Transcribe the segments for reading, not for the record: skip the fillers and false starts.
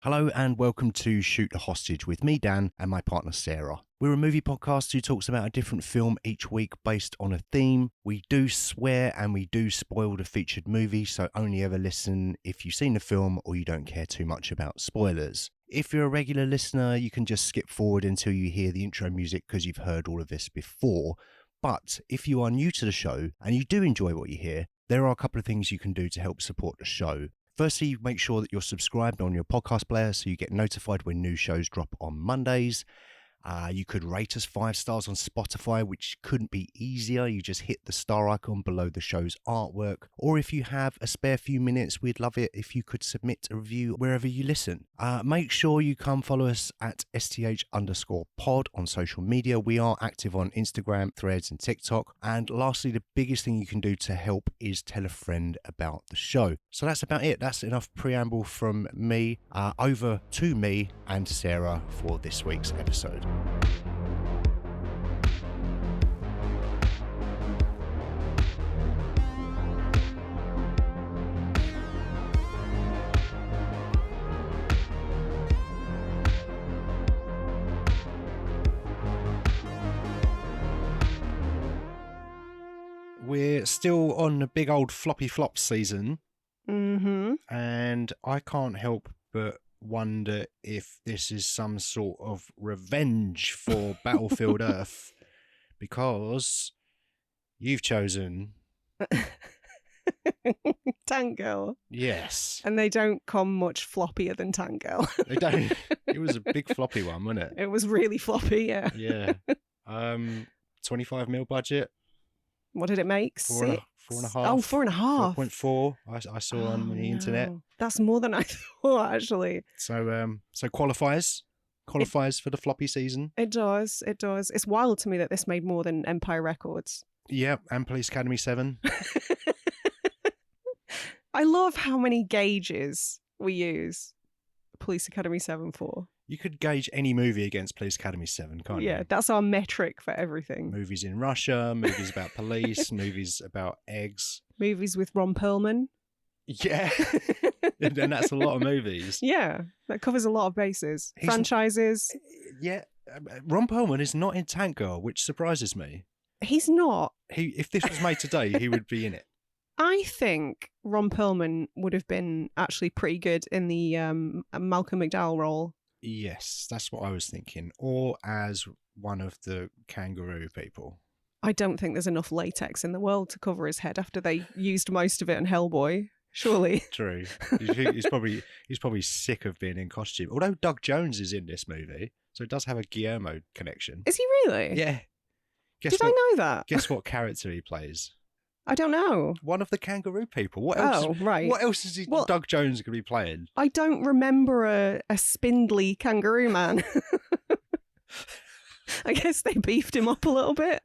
Hello and welcome to Shoot the Hostage with me, Dan, and my partner, Sarah. We're a movie podcast who talks about a different film each week based on a theme. We do swear and we do spoil the featured movie, so only ever listen if you've seen the film or you don't care too much about spoilers. If you're a regular listener, you can just skip forward until you hear the intro music because you've heard all of this before. But if you are new to the show and you do enjoy what you hear, there are a couple of things you can do to help support the show. Firstly, make sure that you're subscribed on your podcast player so you get notified when new shows drop on Mondays. You could rate us 5 stars on Spotify, which couldn't be easier. You just hit the star icon below the show's artwork. Or if you have a spare few minutes, we'd love it if you could submit a review wherever you listen. Make sure you come follow us at STH_pod on social media. We are active on Instagram, Threads and TikTok. And lastly, the biggest thing you can do to help is tell a friend about the show. So that's about it. That's enough preamble from me. Over to me and Sarah for this week's episode. We're still on the big old floppy flop season. And I can't help but wonder if this is some sort of revenge for Battlefield Earth, because you've chosen Tank Girl. Yes. And they don't come much floppier than Tank Girl. They don't. It was a big floppy one, wasn't it? It was really floppy, yeah. Yeah. 25 mil budget. What did it make? 4.5. Oh, 4.5. 4.4. I saw on the internet. That's more than I thought, actually. So qualifies for the floppy season. It does. It's wild to me that this made more than Empire Records. Yeah, and Police Academy 7. I love how many gauges we use Police Academy 7 for. You could gauge any movie against Police Academy 7, can't you? Yeah, that's our metric for everything. Movies in Russia, movies about police, movies about eggs. Movies with Ron Perlman. Yeah. And that's a lot of movies. Yeah, that covers a lot of bases. Franchises. Yeah. Ron Perlman is not in Tank Girl, which surprises me. He's not. If this was made today, he would be in it. I think Ron Perlman would have been actually pretty good in the Malcolm McDowell role. Yes, that's what I was thinking. Or as one of the kangaroo people. I don't think there's enough latex in the world to cover his head after they used most of it in Hellboy. Surely. True. He's probably sick of being in costume. Although Doug Jones is in this movie, so it does have a Guillermo connection. Is he really? Yeah. I know that? Guess what character he plays? I don't know. One of the kangaroo people. What else? Oh, right. What else is Doug Jones going to be playing? I don't remember a spindly kangaroo man. I guess they beefed him up a little bit.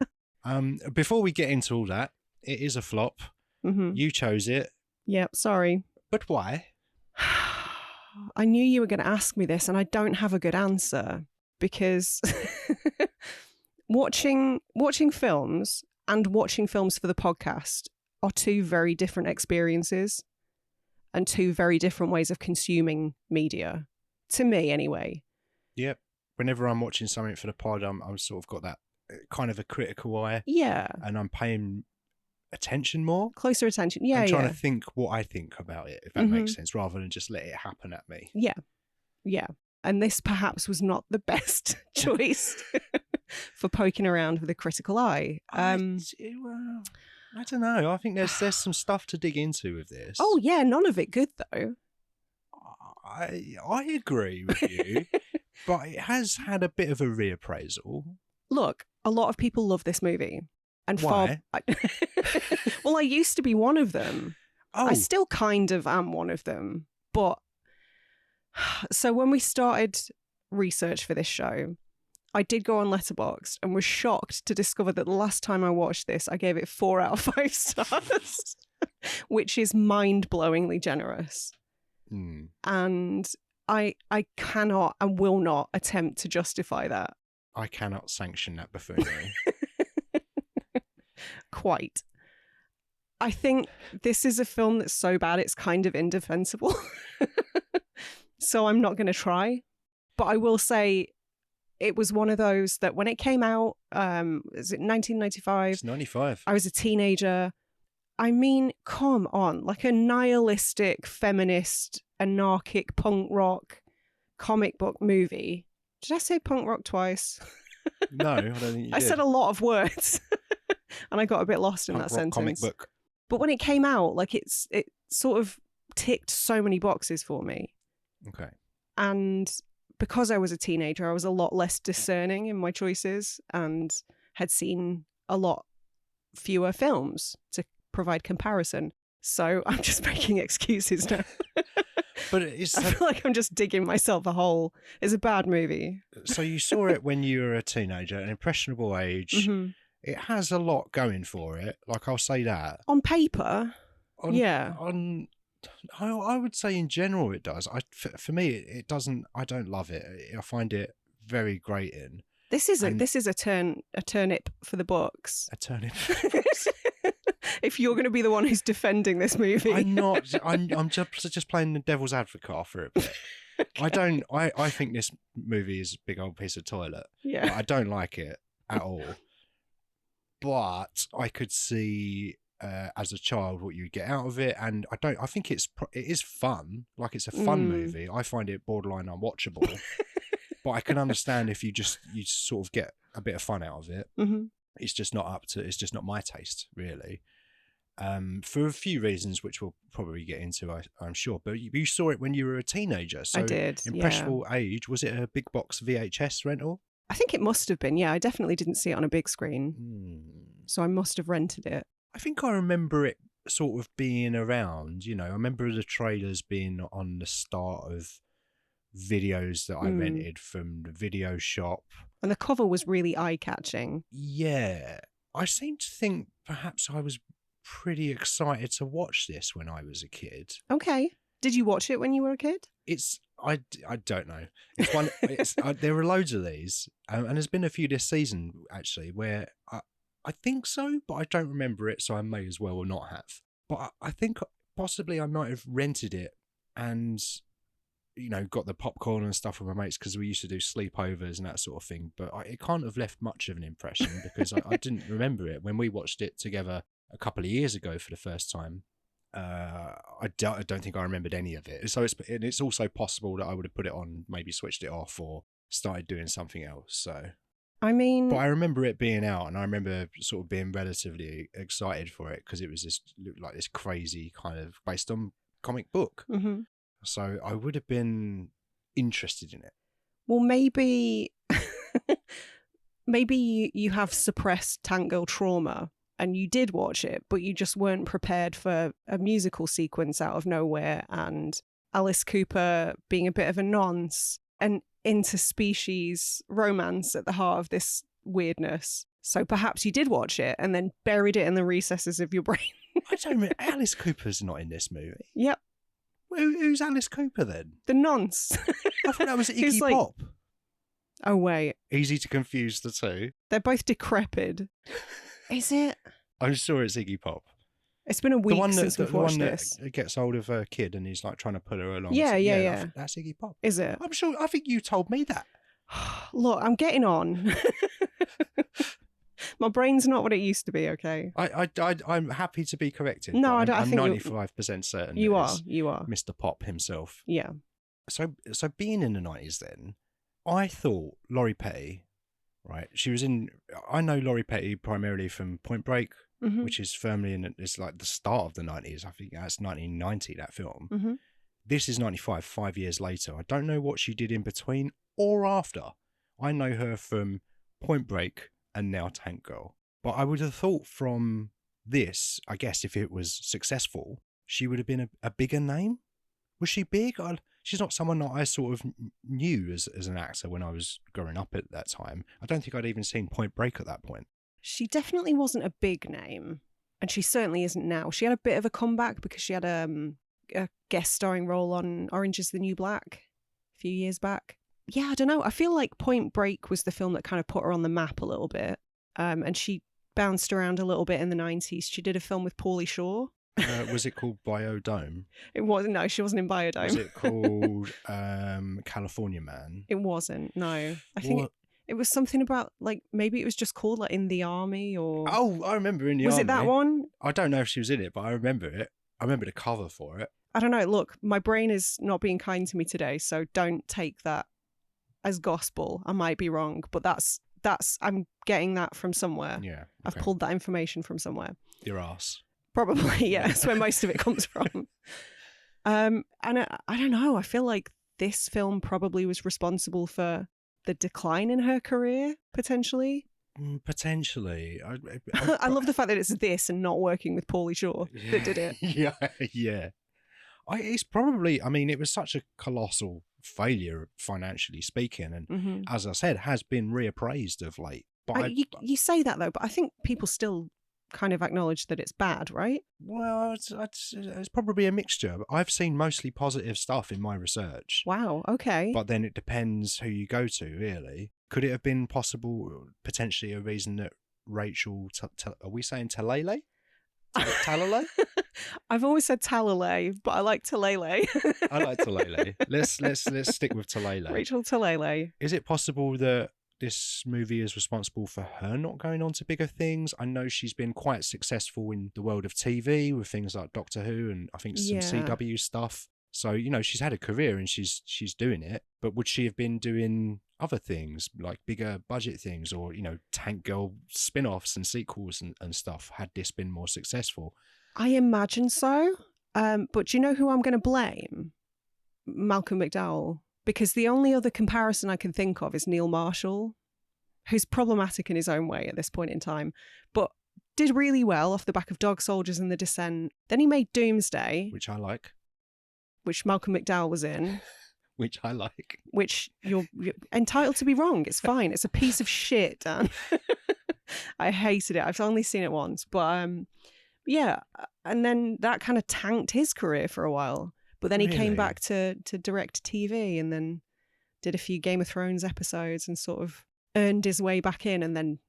Before we get into all that, it is a flop. Mm-hmm. You chose it. Yep, sorry. But why? I knew you were going to ask me this, and I don't have a good answer, because watching films and watching films for the podcast are two very different experiences and two very different ways of consuming media. To me, anyway. Yep. Whenever I'm watching something for the pod, I'm sort of got that kind of a critical eye. Yeah. And I'm paying attention more. Closer attention. Yeah, I'm trying to think what I think about it, if that makes sense, rather than just let it happen at me. Yeah. Yeah. And this perhaps was not the best choice for poking around with a critical eye. I don't know. I think there's some stuff to dig into with this. Oh, yeah. None of it good, though. I agree with you, but it has had a bit of a reappraisal. Look, a lot of people love this movie. And why? Well, I used to be one of them. Oh. I still kind of am one of them. But so when we started research for this show, I did go on Letterboxd and was shocked to discover that the last time I watched this, I gave it 4 out of 5 stars, which is mind-blowingly generous. Mm. And I cannot and will not attempt to justify that. I cannot sanction that buffoonery. Quite. I think this is a film that's so bad it's kind of indefensible. so I'm not going to try. But I will say it was one of those that when it came out, is it 1995? It's 95. I was a teenager. I mean, come on, like a nihilistic, feminist, anarchic, punk rock comic book movie. Did I say punk rock twice? No, I don't think you did. I said a lot of words and I got a bit lost in Punk that rock sentence. comic book. But when it came out, like it sort of ticked so many boxes for me. Okay. And because I was a teenager, I was a lot less discerning in my choices and had seen a lot fewer films to provide comparison. So I'm just making excuses now. But I feel like I'm just digging myself a hole. It's a bad movie. So you saw it when you were a teenager, an impressionable age. Mm-hmm. It has a lot going for it. Like, I'll say that. On paper, yeah. I would say in general it does. For me, it doesn't. I don't love it. I find it very grating. This is a turnip for the books. A turnip. If you're going to be the one who's defending this movie, I'm not. I'm just playing the devil's advocate for it a bit. Okay. I think this movie is a big old piece of toilet. Yeah. I don't like it at all. But I could see as a child what you get out of it, and I think it is fun. Like, it's a fun movie. I find it borderline unwatchable. But I can understand if you sort of get a bit of fun out of it. Mm-hmm. It's just not my taste, really. For a few reasons, which we'll probably get into, I'm sure. But you saw it when you were a teenager. So I did. Impressionable age. Was it a big box VHS rental? I think it must have been. Yeah, I definitely didn't see it on a big screen. So I must have rented it. I think I remember it sort of being around. I remember the trailers being on the start of videos that I rented from the video shop. And the cover was really eye-catching. Yeah. I seem to think perhaps I was pretty excited to watch this when I was a kid. Okay. Did you watch it when you were a kid? I don't know. There are loads of these, and there's been a few this season actually where I think so, but I don't remember it, so I may as well not have. But I think possibly I might have rented it and got the popcorn and stuff with my mates because we used to do sleepovers and that sort of thing. But it can't have left much of an impression because I didn't remember it when we watched it together a couple of years ago for the first time. I don't think I remembered any of it. So it's also possible that I would have put it on, maybe switched it off or started doing something else. So, I mean, but I remember it being out, and I remember sort of being relatively excited for it because it was this crazy kind of based on comic book. Mm-hmm. So I would have been interested in it. Well, maybe you have suppressed tank girl trauma and you did watch it, but you just weren't prepared for a musical sequence out of nowhere and Alice Cooper being a bit of a nonce and interspecies romance at the heart of this weirdness. So perhaps you did watch it and then buried it in the recesses of your brain. I don't remember. Alice Cooper's not in this movie. Yep. Who's Alice Cooper then? The nonce. I thought that was Iggy Pop. Oh, wait. Easy to confuse the two. They're both decrepit. Is it? I'm sure it's Iggy Pop. It's been a week since we've watched this. The one that gets hold of a kid and he's like trying to put her along. Yeah. That's Iggy Pop. Is it? I'm sure. I think you told me that. Look, I'm getting on. My brain's not what it used to be, okay? I'm happy to be corrected. No, I don't. I'm 95% certain. You are. Mr. Pop himself. Yeah. So being in the 90s then, I thought Laurie Petty, right? She was in. I know Laurie Petty primarily from Point Break, which is firmly in. It's like the start of the 90s. I think that's 1990. That film. Mm-hmm. This is 95. 5 years later. I don't know what she did in between or after. I know her from Point Break and now Tank Girl. But I would have thought from this, I guess if it was successful, she would have been a bigger name. Was she big? She's not someone that I sort of knew as an actor when I was growing up at that time. I don't think I'd even seen Point Break at that point. She definitely wasn't a big name, and she certainly isn't now. She had a bit of a comeback because she had a guest starring role on Orange is the New Black a few years back. Yeah, I don't know. I feel like Point Break was the film that kind of put her on the map a little bit. And she bounced around a little bit in the 90s. She did a film with Pauly Shore. Was it called Biodome? It wasn't. No, she wasn't in Was Biodome. it called California Man? It wasn't. No, I think What? it was something about like maybe it was just called like In the Army or. Oh, I remember In the Was Army. it that one? I don't know if she was in it, but I remember it. I remember the cover for it. I don't know. Look, my brain is not being kind to me today, so don't take that as gospel. I might be wrong, but that's I'm getting that from somewhere. Yeah. Okay. I've pulled that information from somewhere. Your ass. Probably, yeah. That's where most of it comes from. And I don't know. I feel like this film probably was responsible for the decline in her career, potentially. Potentially. I love the fact that it's this and not working with Pauly Shore that did it. Yeah. It's probably, I mean, it was such a colossal failure financially speaking, and as I said, has been reappraised of late. But you say that though, but I think people still kind of acknowledge that it's bad, right? Well, it's probably a mixture. I've seen mostly positive stuff in my research. Wow, okay. But then it depends who you go to, really. Could it have been potentially a reason that Rachel, are we saying Talalay? Talalay? I've always said Talalay, but I like Talalay. I like Talalay. Let's stick with Talalay. Rachel Talalay. Is it possible that this movie is responsible for her not going on to bigger things? I know she's been quite successful in the world of TV with things like Doctor Who and I think some CW stuff. So, you know, she's had a career and she's doing it. But would she have been doing other things like bigger budget things or, you know, Tank Girl spin-offs and sequels and stuff had this been more successful? I imagine so. But do you know who I'm going to blame? Malcolm McDowell. Because the only other comparison I can think of is Neil Marshall, who's problematic in his own way at this point in time, but did really well off the back of Dog Soldiers and The Descent. Then he made Doomsday. Which I like. Which Malcolm McDowell was in. Which I like. Which you're entitled to be wrong. It's fine. It's a piece of shit, Dan. I hated it. I've only seen it once. But yeah. And then that kind of tanked his career for a while. But then he came back to direct TV and then did a few Game of Thrones episodes and sort of earned his way back in and then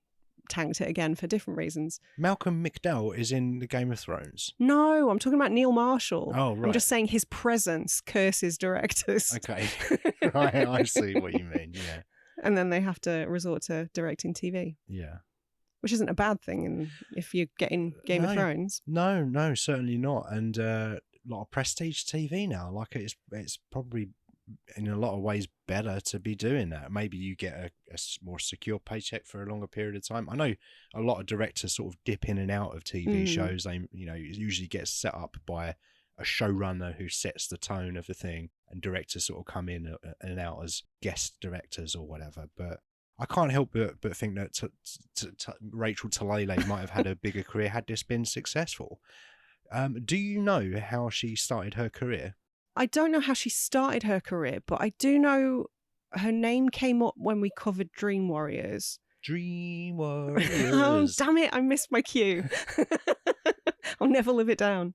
tanked it again for different reasons. Malcolm McDowell is in the Game of Thrones? No, I'm talking about Neil Marshall. Oh, right. I'm just saying his presence curses directors. Okay. Right, I see what you mean, yeah. And then they have to resort to directing TV. Yeah. Which isn't a bad thing if you're getting Game of Thrones. No, certainly not. And a lot of prestige TV now. Like it's probably in a lot of ways better to be doing that. Maybe you get a more secure paycheck for a longer period of time. I know a lot of directors sort of dip in and out of TV shows. They, you know, it usually gets set up by a showrunner who sets the tone of the thing, and directors sort of come in and out as guest directors or whatever. But I can't help but think that Rachel Talalay might have had a bigger career had this been successful. Do you know how she started her career? I don't know how she started her career, but I do know her name came up when we covered Dream Warriors. Dream Warriors. Oh, damn it. I missed my cue. I'll never live it down.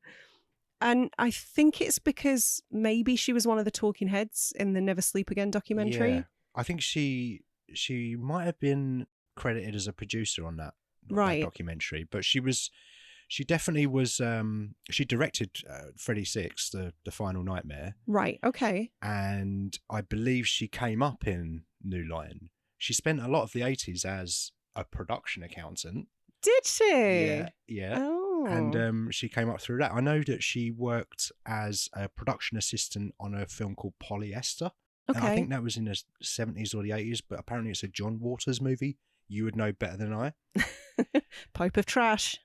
And I think it's because maybe she was one of the talking heads in the Never Sleep Again documentary. Yeah. I think she might have been credited as a producer on that documentary, but she definitely was. She directed Freddy 6, the Final Nightmare. Right. Okay. And I believe she came up in New Line. She spent a lot of the 80s as a production accountant. Did she? Yeah. Oh. And she came up through that. I know that she worked as a production assistant on a film called Polyester. Okay. And I think that was in the 70s or the 80s, but apparently it's a John Waters movie. You would know better than I. Pipe of trash.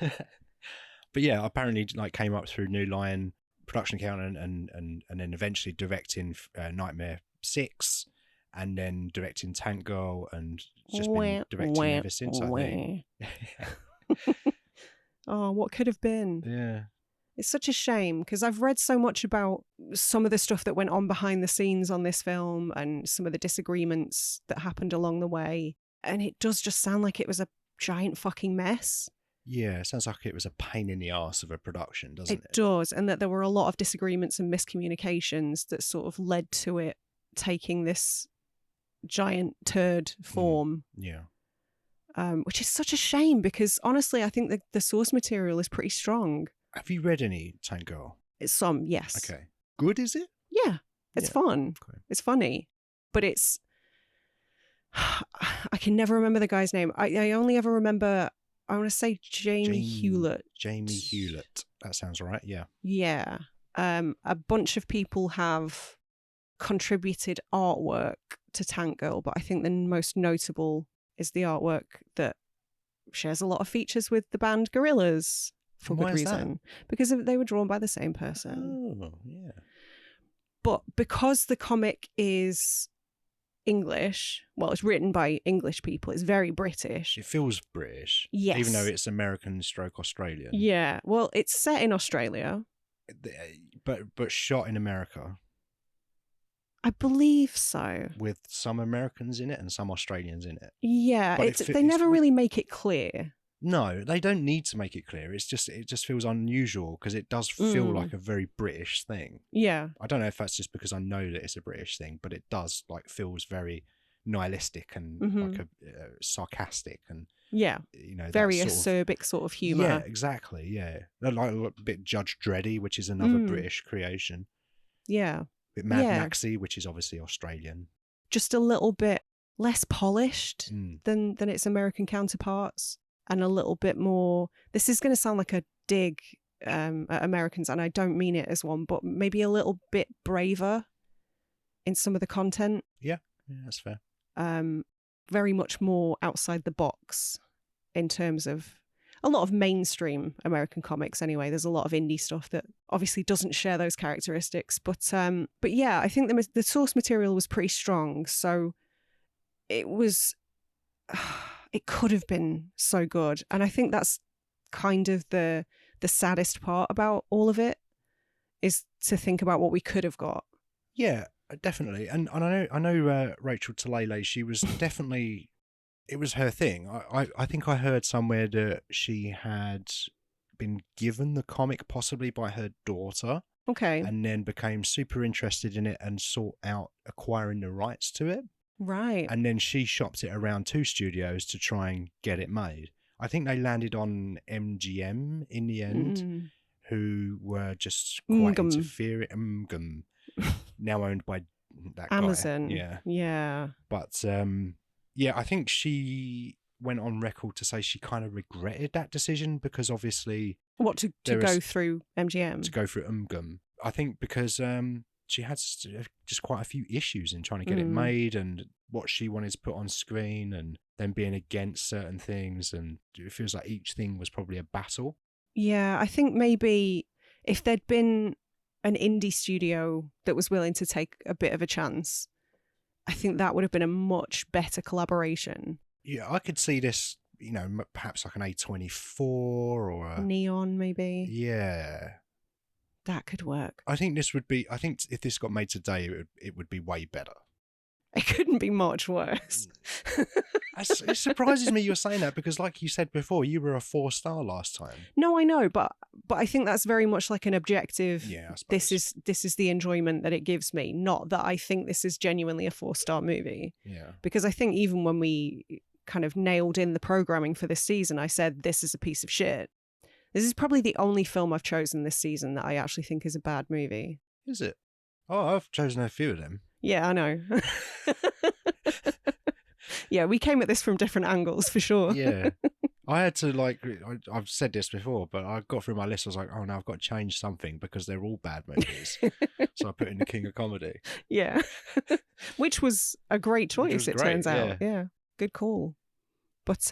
But yeah, apparently like came up through New Line, production accountant, and then eventually directing Nightmare 6, and then directing Tank Girl, and just been directing ever since, I think. Oh, what could have been? Yeah. It's such a shame because I've read so much about some of the stuff that went on behind the scenes on this film and some of the disagreements that happened along the way. And it does just sound like it was a giant fucking mess. Yeah, it sounds like it was a pain in the arse of a production, doesn't it? It does. And that there were a lot of disagreements and miscommunications that sort of led to it taking this giant turd form. Yeah. Which is such a shame because honestly, I think the source material is pretty strong. Have you read any Tank Girl? It's some, yes. Okay. Good, is it? Yeah, it's fun. Okay. It's funny, but it's... I can never remember the guy's name. I only ever remember, I want to say Jamie Hewlett. Jamie Hewlett. That sounds right, yeah. Yeah. A bunch of people have contributed artwork to Tank Girl, but I think the most notable is the artwork that shares a lot of features with the band Gorillaz, for good reason. Because they were drawn by the same person. Oh, yeah. But because the comic is English, well, it's written by English people, it's very British. It feels British. Yes. Even though it's American stroke Australian. Yeah. Well, it's set in Australia. But shot in America. I believe so. With some Americans in it and some Australians in it. Yeah, they never really make it clear. No, they don't need to make it clear. It just feels unusual because it does feel like a very British thing. Yeah. I don't know if that's just because I know that it's a British thing, but it does feels very nihilistic and like a sarcastic and very acerbic sort of humour. Yeah, exactly. Yeah, like a bit Judge Dreddy, which is another British creation. Yeah. Bit Mad Maxy, which is obviously Australian. Just a little bit less polished than its American counterparts, and a little bit more. This is going to sound like a dig at Americans, and I don't mean it as one, but maybe a little bit braver in some of the content. Yeah, that's fair. Very much more outside the box in terms of a lot of mainstream American comics anyway. There's a lot of indie stuff that obviously doesn't share those characteristics. But yeah, I think the source material was pretty strong. So it could have been so good. And I think that's kind of the saddest part about all of it, is to think about what we could have got. Yeah, definitely. And I know Rachel Talalay, she was definitely... It was her thing. I think I heard somewhere that she had been given the comic possibly by her daughter. Okay. And then became super interested in it and sought out acquiring the rights to it. Right. And then she shopped it around 2 studios to try and get it made. I think they landed on MGM in the end, who were just quite interfering. Now owned by that Amazon. Guy. Yeah. Yeah. But... yeah, I think she went on record to say she kind of regretted that decision because obviously... What, to go through MGM? To go through I think because she had just quite a few issues in trying to get it made and what she wanted to put on screen and then being against certain things. And it feels like each thing was probably a battle. Yeah, I think maybe if there'd been an indie studio that was willing to take a bit of a chance... I think that would have been a much better collaboration. Yeah, I could see this, perhaps like an A24 or a... Neon, maybe. Yeah. That could work. I think if this got made today, it would be way better. It couldn't be much worse. It surprises me you're saying that because like you said before, you were a 4-star last time. No, I know, but I think that's very much like an objective. Yeah, I suppose. This is the enjoyment that it gives me, not that I think this is genuinely a 4-star movie. Yeah. Because I think even when we kind of nailed in the programming for this season, I said this is a piece of shit. This is probably the only film I've chosen this season that I actually think is a bad movie. Is it? Oh, I've chosen a few of them. Yeah, I know. Yeah, we came at this from different angles for sure. Yeah. I had to I've said this before, but I got through my list. I was like, oh no, I've got to change something because they're all bad movies. So I put in the King of Comedy. Yeah. Which was a great choice, it turns out. Yeah. Good call. But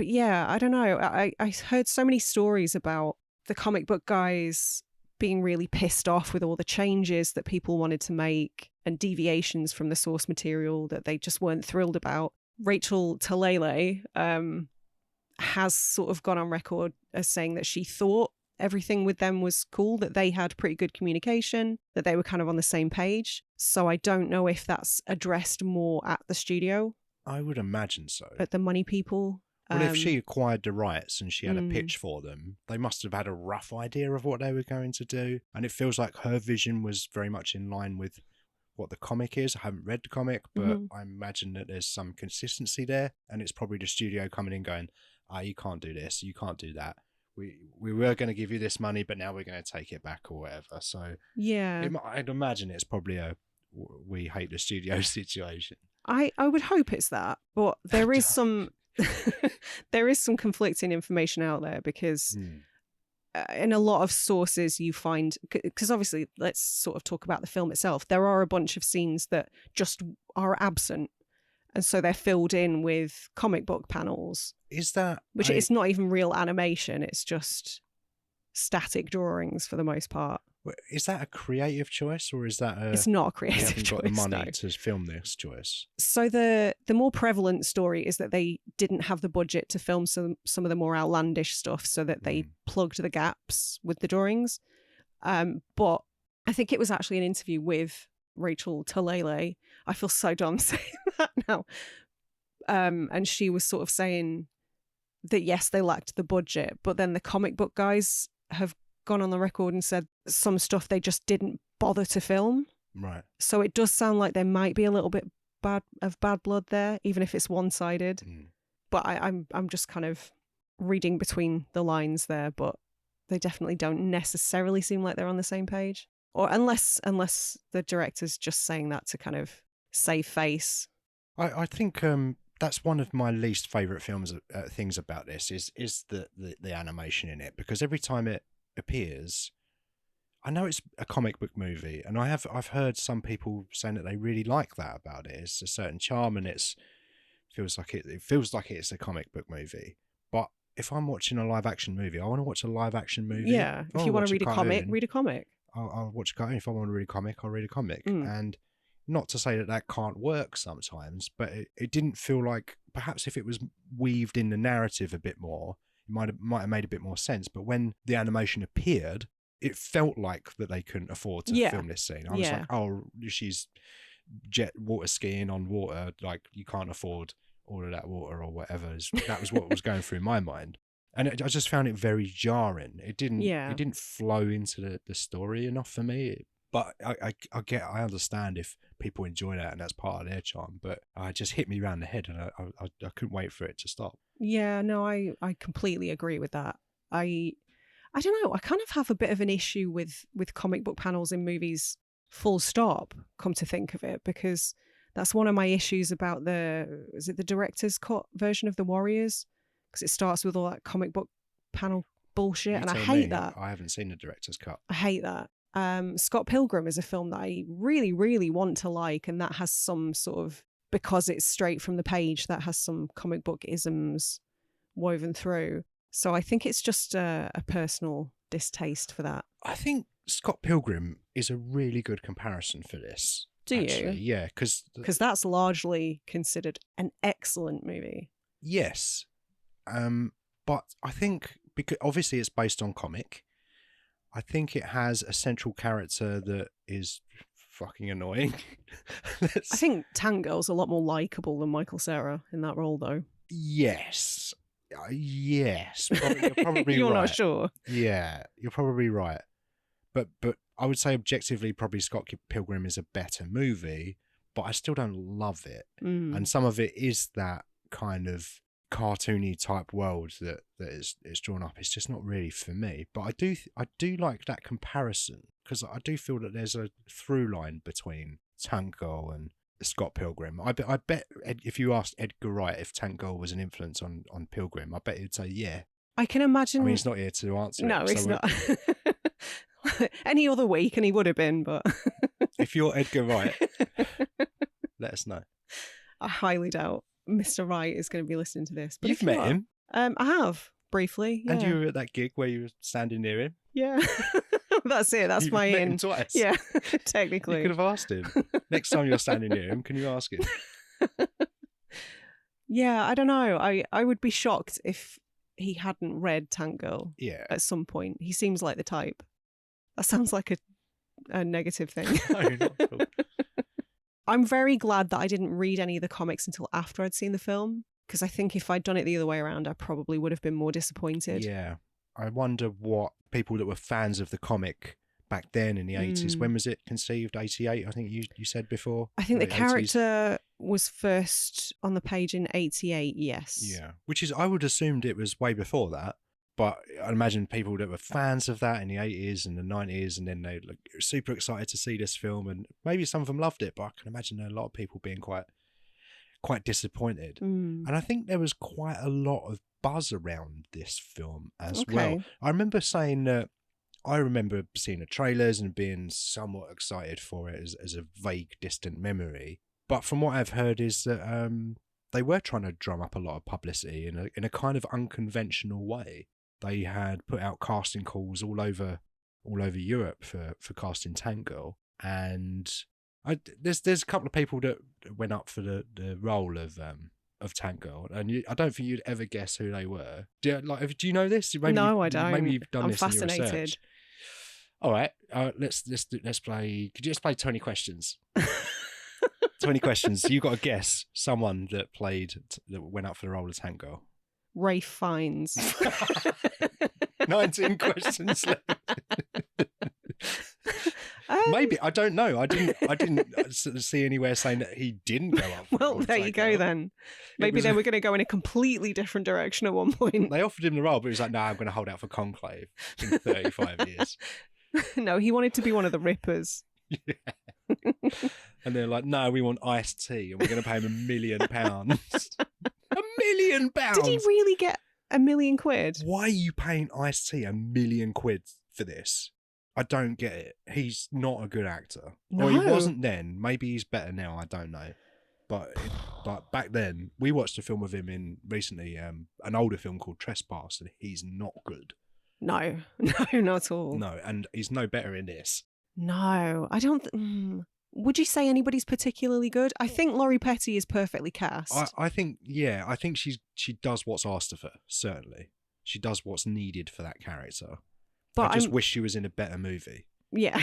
yeah, I don't know. I heard so many stories about the comic book guys being really pissed off with all the changes that people wanted to make and deviations from the source material that they just weren't thrilled about. Rachel Talalay has sort of gone on record as saying that she thought everything with them was cool, that they had pretty good communication, that they were kind of on the same page. So I don't know if that's addressed more at the studio. I would imagine so. At the money people. Well, if she acquired the rights and she had a pitch for them, they must have had a rough idea of what they were going to do. And it feels like her vision was very much in line with what the comic is. I haven't read the comic, but I imagine that there's some consistency there. And it's probably the studio coming in going, you can't do this, you can't do that. we were going to give you this money, but now we're going to take it back or whatever. So Yeah. I'd imagine it's probably a we hate the studio situation. I would hope it's that, but there is some there is some conflicting information out there because in a lot of sources you find, because obviously let's sort of talk about the film itself, there are a bunch of scenes that just are absent, and so they're filled in with comic book panels. Is that which it's not even real animation, it's just static drawings for the most part. Is that a creative choice, or is that it's not a creative haven't choice? Got the money to film this choice. So the more prevalent story is that they didn't have the budget to film some of the more outlandish stuff, so that they plugged the gaps with the drawings. But I think it was actually an interview with Rachel Talalay. I feel so dumb saying that now. And she was sort of saying that yes, they lacked the budget, but then the comic book guys have gone on the record and said some stuff they just didn't bother to film. Right. So it does sound like there might be a little bit bad blood there, even if it's one-sided. But I'm just kind of reading between the lines there, but they definitely don't necessarily seem like they're on the same page. Or unless the director's just saying that to kind of save face. I think that's one of my least favourite things about this is the animation in it, because every time it appears, I know it's a comic book movie, and I've heard some people saying that they really like that about it. It's a certain charm, and it feels like it's a comic book movie. But if I'm watching a live action movie, I want to watch a live action movie. Yeah, if you want to read a comic, read a comic. I'll watch a cartoon. If I want to read a comic, I'll read a comic. And not to say that can't work sometimes, but it didn't feel like, perhaps if it was weaved in the narrative a bit more, it might have made a bit more sense. But when the animation appeared, it felt like that they couldn't afford to film this scene. I was like, oh, she's water skiing on water, like you can't afford all of that water or whatever. That was what was going through my mind. And I just found it very jarring. It didn't flow into the story enough for me. But I understand if people enjoy that and that's part of their charm. But it just hit me around the head, and I couldn't wait for it to stop. Yeah, no, I completely agree with that. I don't know. I kind of have a bit of an issue with comic book panels in movies, full stop, come to think of it, because that's one of my issues about is it the director's cut version of The Warriors? Because it starts with all that comic book panel bullshit, and I hate that. I haven't seen the director's cut. I hate that. Scott Pilgrim is a film that I really, really want to like, and that has some sort of, because it's straight from the page, that has some comic book isms woven through. So I think it's just a personal distaste for that. I think Scott Pilgrim is a really good comparison for this. Do you? Yeah, because that's largely considered an excellent movie. Yes. But I think, because obviously it's based on comic, I think it has a central character that is fucking annoying. I think Tank Girl's a lot more likeable than Michael Cera in that role, though. Yes. Yes. You're probably You're right. not sure. Yeah, you're probably right. But I would say objectively, probably Scott Pilgrim is a better movie, but I still don't love it. And some of it is that kind of cartoony type world that is drawn up. It's just not really for me. But I do like that comparison, because I do feel that there's a through line between Tank Girl and Scott Pilgrim. I bet if you asked Edgar Wright if Tank Girl was an influence on Pilgrim, I bet he'd say yeah. I can imagine. I mean, he's not here to answer. No, he's not. Any other week, and he would have been, but if you're Edgar Wright, let us know. I highly doubt Mr. Wright is going to be listening to this. But you've met him. I have, briefly. Yeah. And you were at that gig where you were standing near him. Yeah. That's it. That's my met in. Him twice. Yeah, technically. You could have asked him. Next time you're standing near him, can you ask him? Yeah, I don't know. I would be shocked if he hadn't read Tank Girl at some point. He seems like the type. That sounds like a negative thing. No, not at all. I'm very glad that I didn't read any of the comics until after I'd seen the film, because I think if I'd done it the other way around, I probably would have been more disappointed. Yeah. I wonder what people that were fans of the comic back then in the 80s, when was it conceived? 88, I think you said before. I think the character was first on the page in 88, yes. Yeah, which is, I would have assumed it was way before that, But I imagine people that were fans of that in the 80s and the 90s, and then they were super excited to see this film, and maybe some of them loved it, but I can imagine a lot of people being quite disappointed. And I think there was quite a lot of buzz around this film as well. I remember saying that I remember seeing the trailers and being somewhat excited for it as a vague, distant memory. But from what I've heard is that they were trying to drum up a lot of publicity in a kind of unconventional way. They had put out casting calls all over Europe for casting Tank Girl, and there's a couple of people that went up for the role of Tank Girl, and I don't think you'd ever guess who they were. Do you know this? Maybe no, I don't. Maybe you've done I'm this fascinated. in your research. All right, let's play. Could you just play 20 questions? 20 questions. You got to guess someone that went up for the role of Tank Girl. Rafe Fiennes. 19 questions left. Maybe, I don't know. I didn't see anywhere saying that he didn't go up. Well, there you go then. Maybe they were going to go in a completely different direction at one point. They offered him the role, but he was like, "No, I'm going to hold out for Conclave in 35 years." No, he wanted to be one of the Rippers. Yeah. And they're like, "No, we want Ice-T, and we're going to pay him £1 million." £1 million. Did he really get £1 million? Why are you paying Ice-T £1 million for this? I don't get it. He's not a good actor. No. Or he wasn't then. Maybe he's better now. I don't know. But back then, we watched a film of him recently, an older film called Trespass, and he's not good. No, not at all. No, and he's no better in this. No, I don't. Would you say anybody's particularly good? I think Laurie Petty is perfectly cast. I think she does what's asked of her. Certainly, she does what's needed for that character. But I just wish she was in a better movie. Yeah.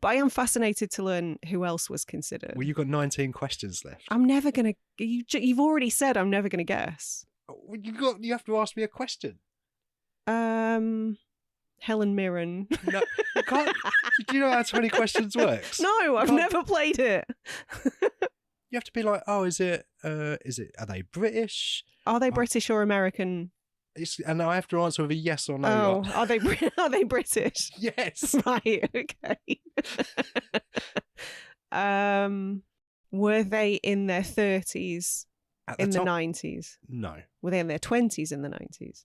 But I am fascinated to learn who else was considered. Well, you've got 19 questions left. I'm never going to... You've already said I'm never going to guess. You have to ask me a question. Helen Mirren. No, you can't. Do you know how 20 questions works? No, I've never played it. You have to be like, oh, are they British? Are they British or American? And I have to answer with a yes or no. Oh, are they British? Yes. Right, okay. Were they in their 30s in the 90s? No. Were they in their 20s in the 90s?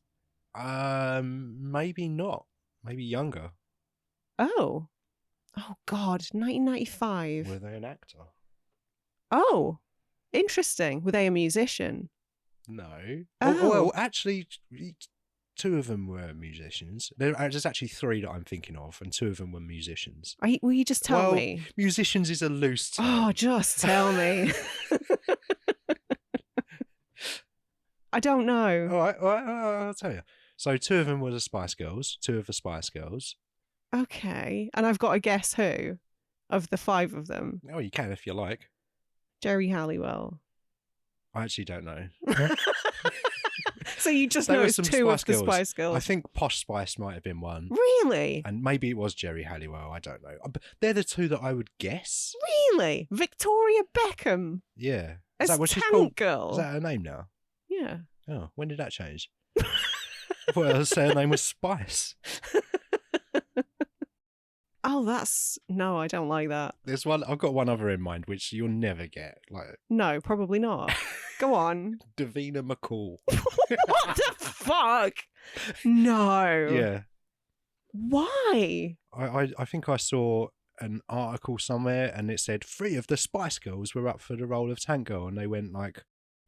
Maybe not. Maybe younger. Oh God, 1995. Were they an actor? Oh, interesting. Were they a musician? No. Oh. Well, actually, 2 of them were musicians. There's actually 3 that I'm thinking of, and 2 of them were musicians. Will you just tell me? Musicians is a loose term. Oh, just tell me. I don't know. All right, I'll tell you. So 2 of them were the Spice Girls. 2 of the Spice Girls. Okay, and I've got to guess who of the 5 of them. Oh, you can if you like. Jerry Halliwell. I actually don't know. So you just know it's 2 of the Spice Girls. I think Posh Spice might have been one. Really? And maybe it was Jerry Halliwell. I don't know. They're the 2 that I would guess. Really? Victoria Beckham? Yeah. Is that what she's called? Girl? Is that her name now? Yeah. Oh, when did that change? I thought her surname was Spice. Oh, no, I don't like that. I've got one other in mind, which you'll never get. No, probably not. Go on. Davina McCall. What the fuck? No. Yeah. Why? I think I saw an article somewhere and it said 3 of the Spice Girls were up for the role of Tank Girl, and they went I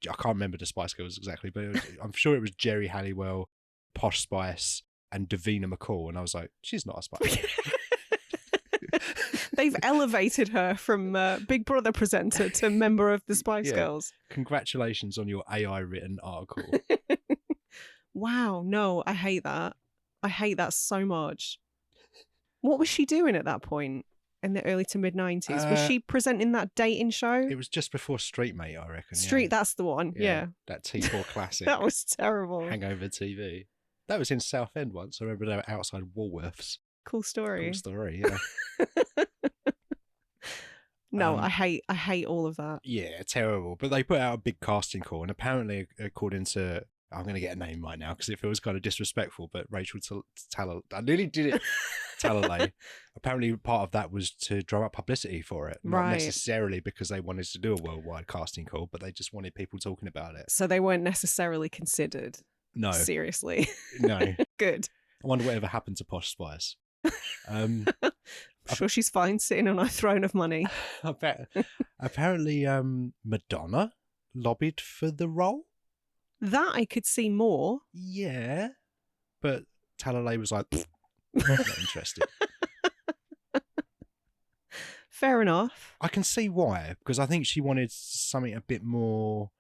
can't remember the Spice Girls exactly, but I'm sure it was Jerry Halliwell, Posh Spice, and Davina McCall, and I was like, she's not a Spice Girl. They've elevated her from Big Brother presenter to member of the Spice Girls. Congratulations on your AI written article. Wow, no, I hate that. I hate that so much. What was she doing at that point in the early to mid 90s? Was she presenting that dating show? It was just before Street Mate, I reckon. That's the one, yeah. That T4 classic. That was terrible. Hangover TV. That was in Southend once. I remember they were outside Woolworths. Cool story. Yeah. No, I hate all of that. Yeah, terrible. But they put out a big casting call, and apparently, according to I'm going to get a name right now because it feels kind of disrespectful, but Rachel Talalay, I nearly did it, Talalay. Apparently part of that was to drum up publicity for it. Not necessarily because they wanted to do a worldwide casting call, but they just wanted people talking about it. So they weren't necessarily considered. No. Seriously. No. Good. I wonder whatever happened to Posh Spice. I'm sure she's fine sitting on her throne of money. I bet. Apparently Madonna lobbied for the role. That I could see more. Yeah. But Talalay was like, not interested. Fair enough. I can see why, because I think she wanted something a bit more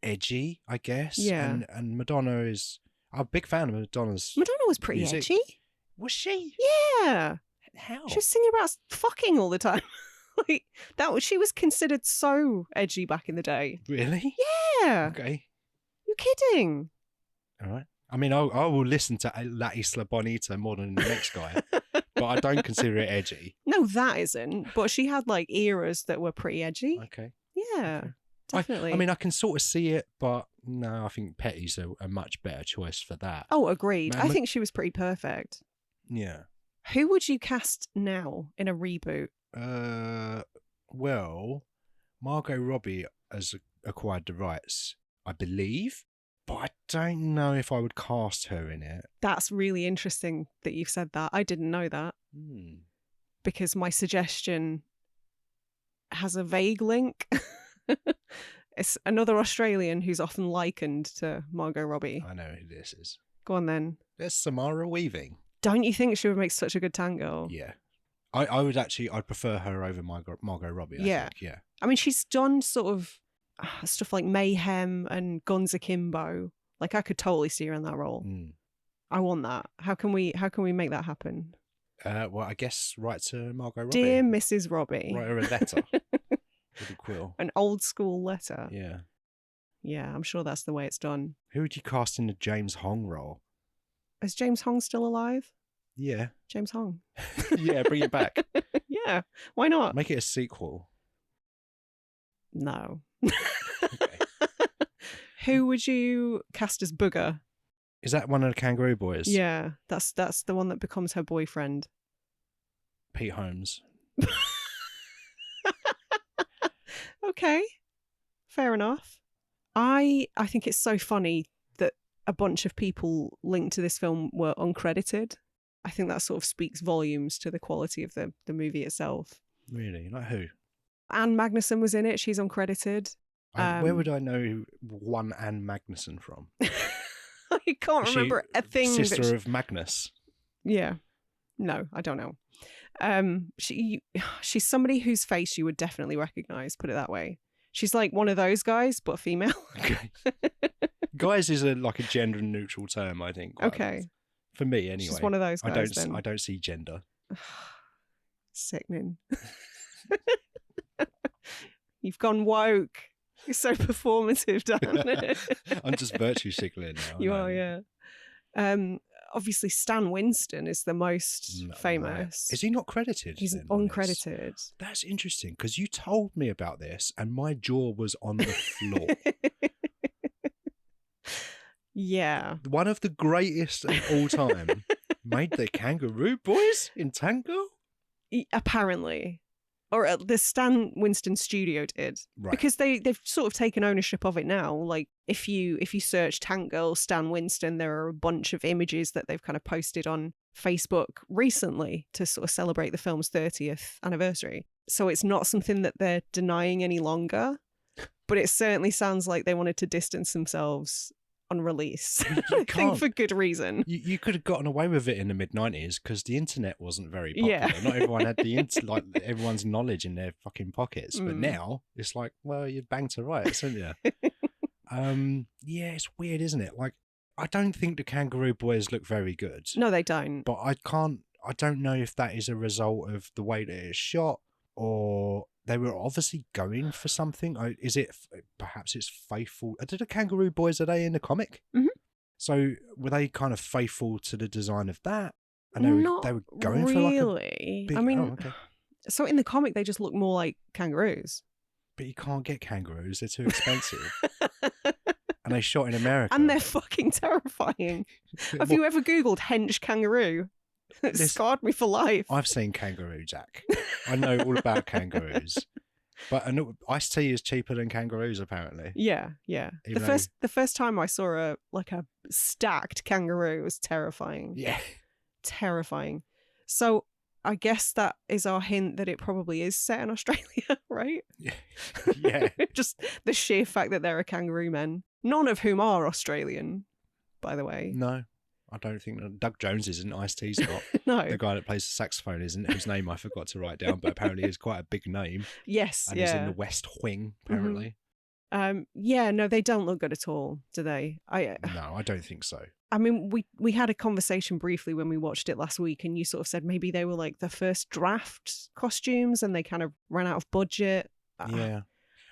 edgy, I guess. Yeah. And Madonna is... I'm a big fan of Madonna's Madonna was pretty music. edgy. Was she? Yeah. How? She was singing about fucking all the time. Like she was considered so edgy back in the day. Really? Yeah. Okay. You're kidding. All right. I mean, I will listen to La Isla Bonita more than the next guy, but I don't consider it edgy. No, that isn't. But she had like eras that were pretty edgy. Okay. Yeah, okay. definitely. I mean, I can sort of see it, but no, I think Petty's a much better choice for that. Oh, agreed. I think she was pretty perfect. Yeah. Who would you cast now in a reboot? Well, Margot Robbie has acquired the rights, I believe, but I don't know if I would cast her in it. That's really interesting that you've said that. I didn't know that. Because my suggestion has a vague link. It's another Australian who's often likened to Margot Robbie. I know who this is. Go on then. There's Samara Weaving. Don't you think she would make such a good Tango? Yeah. I'd prefer her over Margot Robbie. I think. Yeah. I mean, she's done sort of stuff like Mayhem and Guns Akimbo. Like, I could totally see her in that role. I want that. How can we make that happen? Well, I guess write to Margot Robbie. Dear Mrs. Robbie. Write her a letter with a quill. An old school letter. Yeah. Yeah, I'm sure that's the way it's done. Who would you cast in the James Hong role? Is James Hong still alive? Yeah. James Hong. Yeah, bring it back. Yeah, why not? Make it a sequel. No. Okay. Who would you cast as Booger? Is that one of the Kangaroo Boys? Yeah, that's the one that becomes her boyfriend. Pete Holmes. Okay, fair enough. I think it's so funny that a bunch of people linked to this film were uncredited. I think that sort of speaks volumes to the quality of the movie itself. Really? Like who? Anne Magnuson was in it. She's uncredited. Where would I know one Anne Magnuson from? I can't remember a thing. Sister of Magnus. Yeah. No, I don't know. She's somebody whose face you would definitely recognise, put it that way. She's like one of those guys, but female. Okay. Guys is like a gender neutral term, I think. Okay. For me, anyway. She's one of those guys. I don't see gender. Sickening. You've gone woke. You're so performative, Dan. I'm just virtue signaling now. You are, yeah. Obviously, Stan Winston is the most famous. Right. Is he not credited? He's uncredited. That's interesting because you told me about this and my jaw was on the floor. Yeah. One of the greatest of all time made the Kangaroo Boys in Tango? Apparently. Or the Stan Winston studio did. Right. Because they've sort of taken ownership of it now. Like, if you search Tank Girl, Stan Winston, there are a bunch of images that they've kind of posted on Facebook recently to sort of celebrate the film's 30th anniversary. So it's not something that they're denying any longer. But it certainly sounds like they wanted to distance themselves on release. I think for good reason. You could have gotten away with it in the mid-90s because the internet wasn't very popular. Yeah. Not everyone had like everyone's knowledge in their fucking pockets. But now it's like, well, you banged to rights, haven't you? Yeah, it's weird, isn't it? Like, I don't think the Kangaroo Boys look very good. No, they don't. But I don't know if that is a result of the way that it's shot or they were obviously going for something. Is it perhaps it's faithful? Are the Kangaroo Boys, are they in the comic? Mm-hmm. So were they kind of faithful to the design of that? I know they were going for like a big... I mean, okay. So in the comic, they just look more like kangaroos. But you can't get kangaroos. They're too expensive. And they shot in America. And they're fucking terrifying. Have you ever Googled hench kangaroo? It scarred me for life. I've seen kangaroo, Jack. I know all about kangaroos. But iced tea is cheaper than kangaroos, apparently. Yeah. The first time I saw a stacked kangaroo, it was terrifying. Yeah. Terrifying. So I guess that is our hint that it probably is set in Australia, right? Yeah. Just the sheer fact that there are kangaroo men, none of whom are Australian, by the way. No, I don't think Doug Jones isn't. Ice-T's not. No. The guy that plays the saxophone isn't, whose name I forgot to write down, but apparently is quite a big name. Yes, and he's in the West Wing, apparently. No, they don't look good at all, do they? No, I don't think so. I mean, we had a conversation briefly when we watched it last week, and you sort of said maybe they were like the first draft costumes and they kind of ran out of budget. Yeah.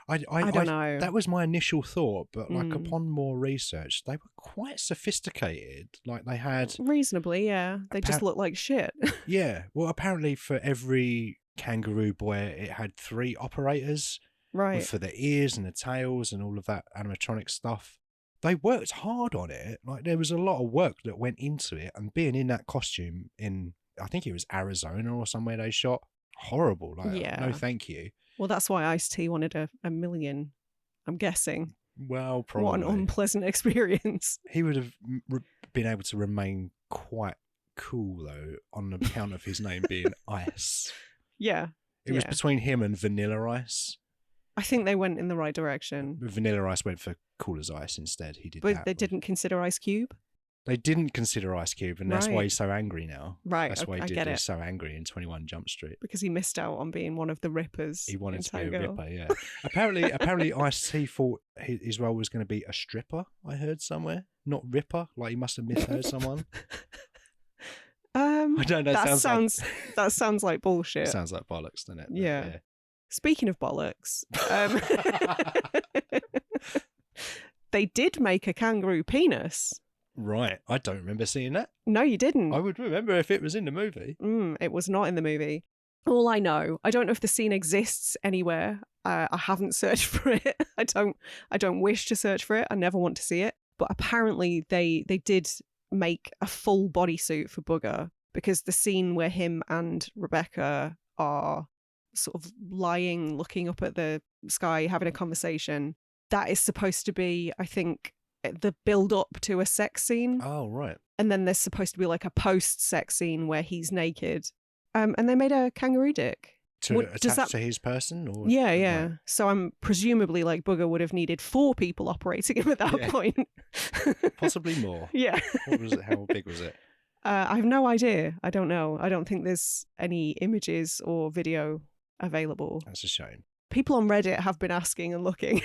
I don't know. That was my initial thought, but like upon more research, they were quite sophisticated. Like they had... Reasonably, yeah. They just look like shit. Yeah. Well, apparently for every kangaroo boy, it had 3 operators. Right. For the ears and the tails and all of that animatronic stuff. They worked hard on it. Like there was a lot of work that went into it, and being in that costume in, I think it was Arizona or somewhere they shot, horrible. Like, no thank you. Well, that's why Ice-T wanted a million, I'm guessing. Well, probably. What an unpleasant experience. He would have been able to remain quite cool, though, on account of his name being Ice. Yeah. It was between him and Vanilla Ice. I think they went in the right direction. Vanilla Ice went for Cool as Ice instead. He did but that. They didn't consider Ice Cube? They didn't consider Ice Cube, and that's why he's so angry now. Right, That's why he's so angry in 21 Jump Street. Because he missed out on being one of the Rippers. He wanted to be a Ripper, yeah. Apparently Ice-T thought his role was going to be a stripper, I heard somewhere. Not Ripper, like he must have misheard someone. I don't know. That sounds like bullshit. Sounds like bollocks, doesn't it? Yeah. Speaking of bollocks, they did make a kangaroo penis. Right. I don't remember seeing that. No, you didn't. I would remember if it was in the movie. It was not in the movie. All I know, I don't know if the scene exists anywhere. I haven't searched for it. I don't wish to search for it. I never want to see it. But apparently they did make a full bodysuit for Bugger, because the scene where him and Rebecca are sort of lying, looking up at the sky, having a conversation, that is supposed to be, I think, the build up to a sex scene. Oh, right. And then there's supposed to be like a post-sex scene where he's naked. And they made a kangaroo dick. To attach to his person? Or yeah. Right. So I'm presumably like Bugger would have needed 4 people operating him at that point. Possibly more. Yeah. What was it? How big was it? I have no idea. I don't know. I don't think there's any images or video available. That's a shame. People on Reddit have been asking and looking,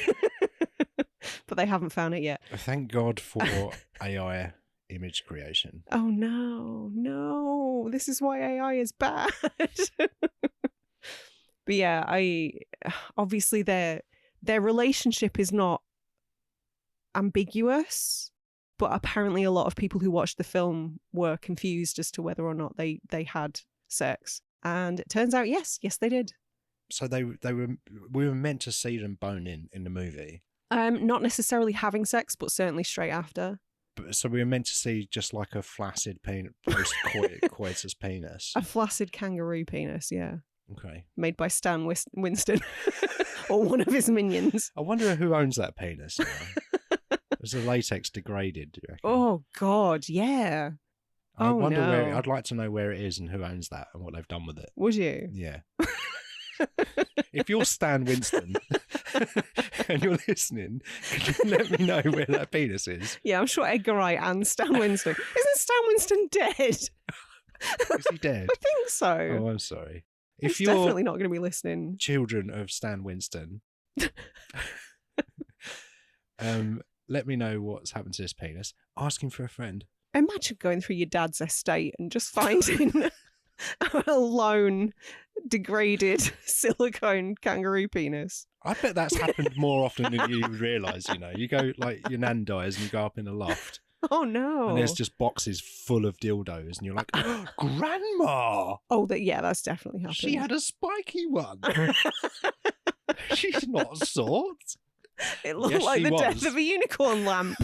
but they haven't found it yet. Thank God for AI image creation. Oh no. This is why AI is bad. But yeah, obviously their relationship is not ambiguous, but apparently a lot of people who watched the film were confused as to whether or not they had sex. And it turns out, yes, they did. So we were meant to see them bone in the movie. Not necessarily having sex, but certainly straight after. So we were meant to see just like a flaccid post-coitus penis. A flaccid kangaroo penis, yeah. Okay. Made by Stan Winston, or one of his minions. I wonder who owns that penis now. Is the latex degraded, do you reckon? Oh, God, yeah. I wonder where. I'd like to know where it is and who owns that and what they've done with it. Would you? Yeah. If you're Stan Winston and you're listening, could you let me know where that penis is? Yeah, I'm sure Edgar Wright and Stan Winston. Isn't Stan Winston dead? Is he dead? I think so. Oh, I'm sorry. He's If you're definitely not going to be listening. children of Stan Winston, let me know what's happened to this penis. Ask him for a friend. Imagine going through your dad's estate and just finding a lone, degraded silicone kangaroo penis. I bet that's happened more often than you realise, you know. You go, like, your nan dies and you go up in the loft. Oh, no. And there's just boxes full of dildos and you're like, oh, Grandma! Oh, that's definitely happened. She had a spiky one. She's not a sort. It looked Yes, like she the was. death of a unicorn lamp.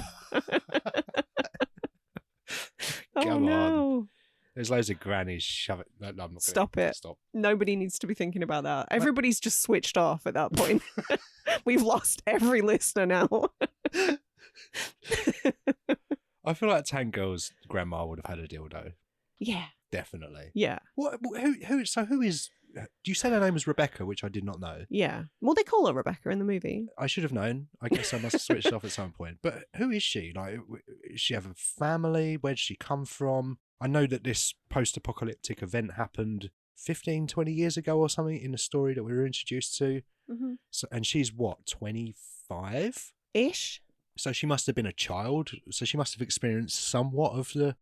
Oh Come on. no. There's loads of grannies shove it. No, I'm not gonna Stop it. Stop. Nobody needs to be thinking about that. Everybody's just switched off at that point. We've lost every listener now. I feel like Tank Girl's grandma would have had a dildo. Yeah. Definitely. Yeah. What? Who is? Do you say her name was Rebecca, which I did not know? Yeah. Well, they call her Rebecca in the movie. I should have known. I guess I must have switched off at some point. But who is she? Like, does she have a family? Where did she come from? I know that this post-apocalyptic event happened 15, 20 years ago or something in the story that we were introduced to. Mm-hmm. So, and she's what, 25? Ish. So she must have been a child. So she must have experienced somewhat of the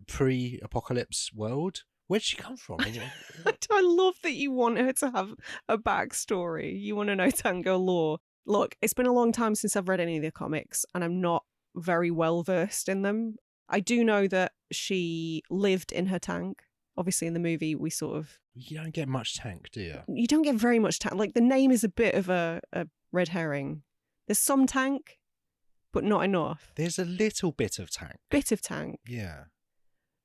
pre-apocalypse world. Where'd she come from? I love that you want her to have a backstory. You want to know Tango lore. Look, it's been a long time since I've read any of the comics, and I'm not very well versed in them. I do know that she lived in her tank. Obviously, in the movie, we sort of... You don't get much tank, do you? You don't get very much tank. Like, the name is a bit of a red herring. There's some tank, but not enough. There's a little bit of tank. Bit of tank. Yeah.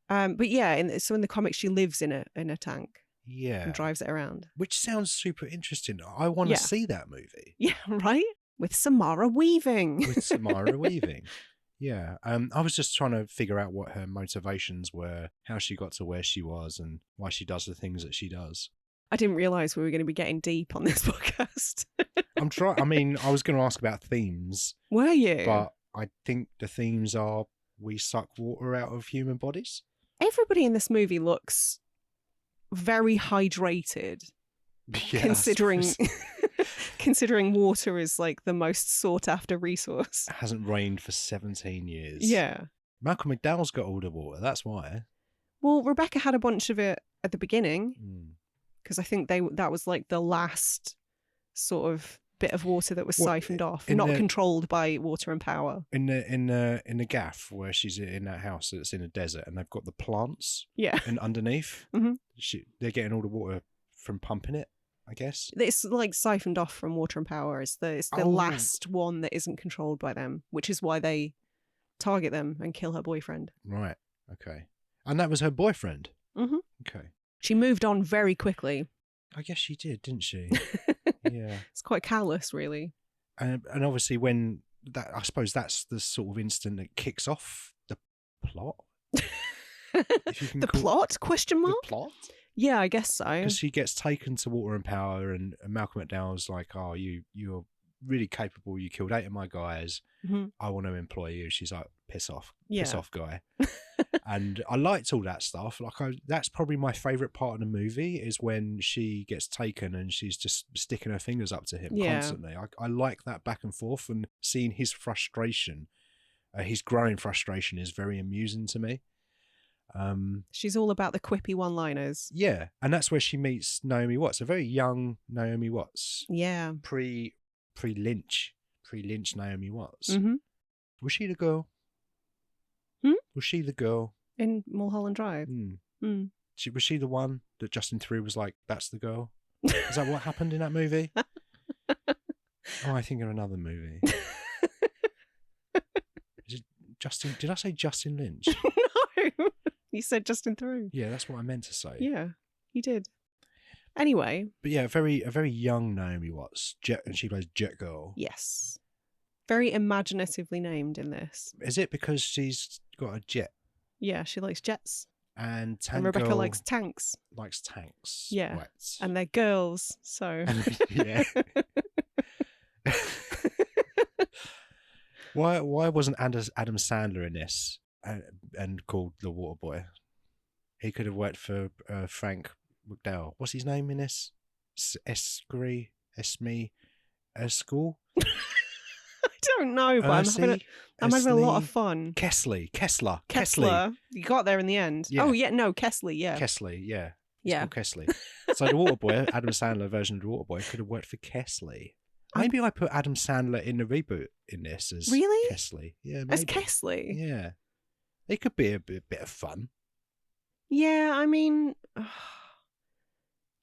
But yeah, so in the comics, she lives in a tank. Yeah. And drives it around. Which sounds super interesting. I want to see that movie. Yeah, right? With Samara Weaving. With Samara Weaving. Yeah. I was just trying to figure out what her motivations were, how she got to where she was, and why she does the things that she does. I didn't realise we were going to be getting deep on this podcast. I'm trying. I mean, I was going to ask about themes. Were you? But I think the themes are we suck water out of human bodies. Everybody in this movie looks very hydrated, Yeah, considering water is like the most sought after resource. It hasn't rained for 17 years. Yeah. Malcolm McDowell's got all the water. That's why. Well, Rebecca had a bunch of it at the beginning because I think that was like the last sort of bit of water that was siphoned off, not controlled by water and power. In the gaff where she's in that house that's in a desert, and they've got the plants. Yeah. And underneath, they're getting all the water from pumping it, I guess. It's like siphoned off from water and power. It's the last one that isn't controlled by them, which is why they target them and kill her boyfriend. Right. Okay. And that was her boyfriend. Mm-hmm. Okay. She moved on very quickly. I guess she did, didn't she? Yeah. It's quite callous, really. And obviously when that, I suppose that's the sort of instant that kicks off the plot. If you can The plot? Question mark? The plot? Yeah, I guess so. Because she gets taken to Water and Power, and Malcolm McDowell's like, oh, you're really capable. You killed 8 of my guys. Mm-hmm. I want to employ you. She's like, piss off. Yeah. Piss off, guy. And I liked all that stuff. That's probably my favourite part of the movie is when she gets taken and she's just sticking her fingers up to him constantly. I like that back and forth, and seeing his frustration, his growing frustration is very amusing to me. She's all about the quippy one-liners. Yeah, and that's where she meets Naomi Watts, a very young Naomi Watts. Yeah. Pre-Lynch Naomi Watts. Mm-hmm. Was she the girl? Was she the girl? In Mulholland Drive? Was she the one that Justin Theroux was like, that's the girl? Is that what happened in that movie? Oh, I think of another movie. Is it Justin? Did I say Justin Lynch? No. You said Justin Theroux. Yeah, that's what I meant to say. Yeah, you did. Anyway. But yeah, a very young Naomi Watts. And she plays Jet Girl. Yes. Very imaginatively named in this. Is it because she's got a jet? Yeah, she likes jets. And Rebecca likes tanks. Likes tanks. Yeah. Right. And they're girls, so. Yeah. Why wasn't Adam Sandler in this and called the Water Boy? He could have worked for Frank McDowell. What's his name in this? Esme School? I don't know, but I'm having a lot of fun. Kessler. You got there in the end. Yeah. Oh, yeah, no, Kessley, yeah. Kessley, yeah. Yeah. Kessley. So the Waterboy, Adam Sandler version of the Waterboy, could have worked for Kessley. Maybe I put Adam Sandler in the reboot in this as really? Kessley. Yeah, maybe. As Kessley? Yeah. It could be a bit of fun. Yeah, I mean,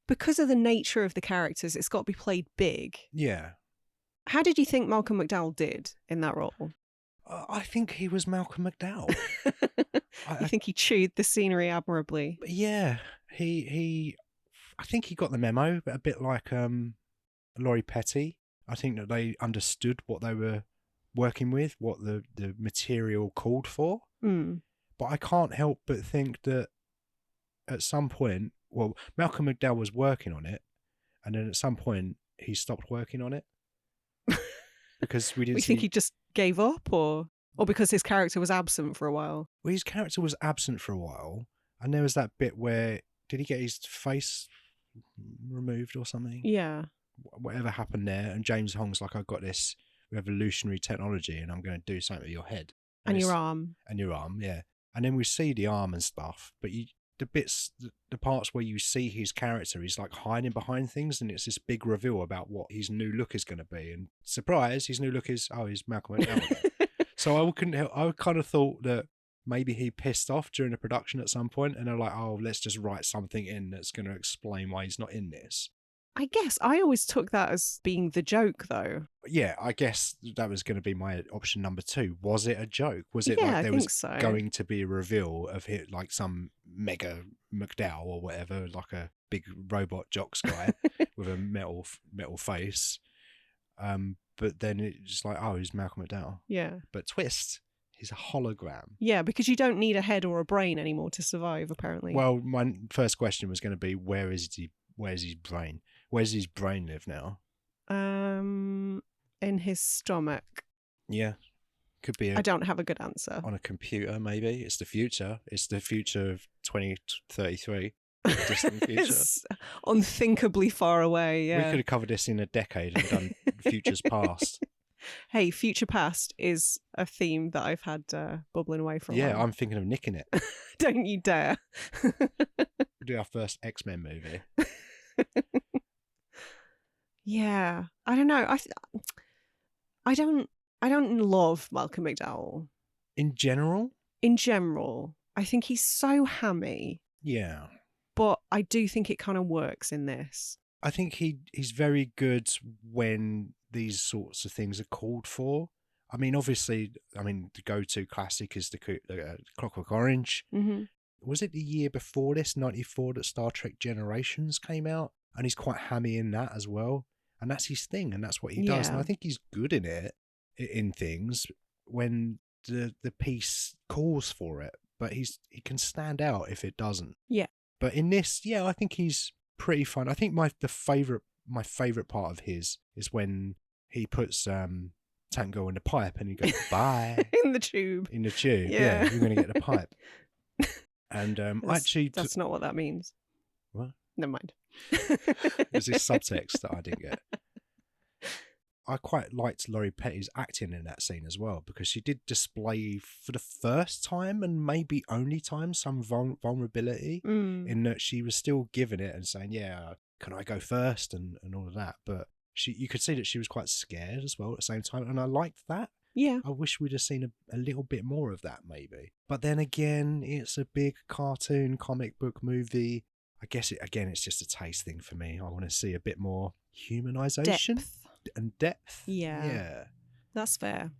because of the nature of the characters, it's got to be played big. Yeah. How did you think Malcolm McDowell did in that role? I think he was Malcolm McDowell. You think he chewed the scenery admirably? Yeah, he. I think he got the memo, but a bit like Laurie Petty. I think that they understood what they were working with, what the material called for. Mm. But I can't help but think that at some point, well, Malcolm McDowell was working on it, and then at some point he stopped working on it because we didn't. You think he just gave up, or because his character was absent for a while? Well, his character was absent for a while, and there was that bit where did he get his face removed or something? Yeah. Whatever happened there, and James Hong's like, I've got this revolutionary technology, and I'm going to do something with your head and your arm, yeah. And then we see the arm and stuff, but the parts where you see his character, he's like hiding behind things, and it's this big reveal about what his new look is going to be. And surprise, his new look is he's Malcolm McDowell. So I couldn't help. I kind of thought that maybe he pissed off during the production at some point, and they're like, "Oh, let's just write something in that's going to explain why he's not in this." I guess I always took that as being the joke, though. Yeah, I guess that was going to be my option number 2. Was it a joke? Was it yeah, like there was so. going to be a reveal of it, like some mega McDowell or whatever, like a big robot jocks guy with a metal face? But then it's just like, he's Malcolm McDowell. Yeah. But twist, he's a hologram. Yeah, because you don't need a head or a brain anymore to survive, apparently. Well, my first question was going to be, where's his brain? Where's his brain live now? In his stomach. Yeah. Could be. I don't have a good answer. On a computer, maybe. It's the future. It's the future of 2033. Distant future. It's unthinkably far away, yeah. We could have covered this in a decade and done futures past. Hey, future past is a theme that I've had bubbling away for a while. Yeah, I'm thinking of nicking it. Don't you dare. We'll do our first X-Men movie. Yeah, I don't know. I don't love Malcolm McDowell. In general? In general, I think he's so hammy. Yeah. But I do think it kind of works in this. I think he's very good when these sorts of things are called for. I mean, obviously, the go-to classic is the Clockwork Orange. Mm-hmm. Was it the year before this, 94, that Star Trek Generations came out? And he's quite hammy in that as well. And that's his thing, and that's what he does. And I think he's good in it, in things, when the piece calls for it. But he can stand out if it doesn't. Yeah. But in this, I think he's pretty fun. I think my favourite part of his is when he puts Tango in the pipe and he goes, bye. In the tube. Yeah, you're going to get the pipe. And that's not what that means. What? Never mind. There's this subtext that I didn't get. I quite liked Laurie Petty's acting in that scene as well, because she did display for the first time and maybe only time some vulnerability in that she was still giving it and saying, yeah, can I go first and all of that. But you could see that she was quite scared as well at the same time. And I liked that. Yeah. I wish we'd have seen a little bit more of that maybe. But then again, it's a big cartoon comic book movie. I guess it's just a taste thing for me. I want to see a bit more humanization and depth. Yeah. That's fair.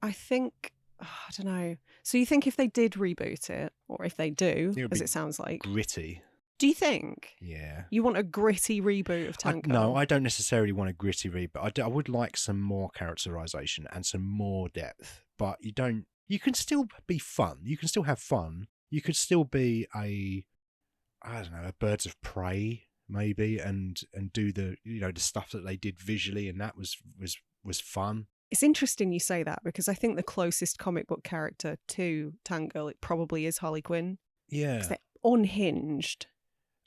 I think, I don't know. So you think if they did reboot it, or if they do, as it sounds like. Gritty. Do you think? Yeah. You want a gritty reboot of Tango? No, I don't necessarily want a gritty reboot. I would like some more characterization and some more depth. But you can still be fun. You can still have fun. You could still be a Birds of Prey maybe, and do the the stuff that they did visually, and that was fun. It's interesting you say that, because I think the closest comic book character to Tango, it probably is Harley Quinn. Yeah. Because they're unhinged.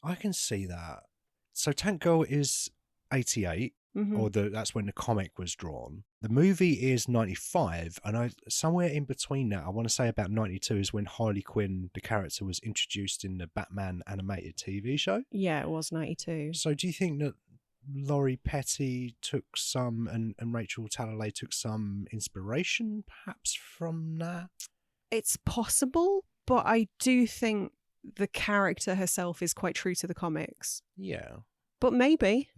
I can see that. So Tango is 88, or that's when the comic was drawn. The movie is 95, and somewhere in between that, I want to say about 92 is when Harley Quinn, the character, was introduced in the Batman animated TV show. Yeah, it was 92. So do you think that Laurie Petty took some, and Rachel Talalay took some inspiration perhaps from that? It's possible, but I do think the character herself is quite true to the comics. Yeah. But maybe.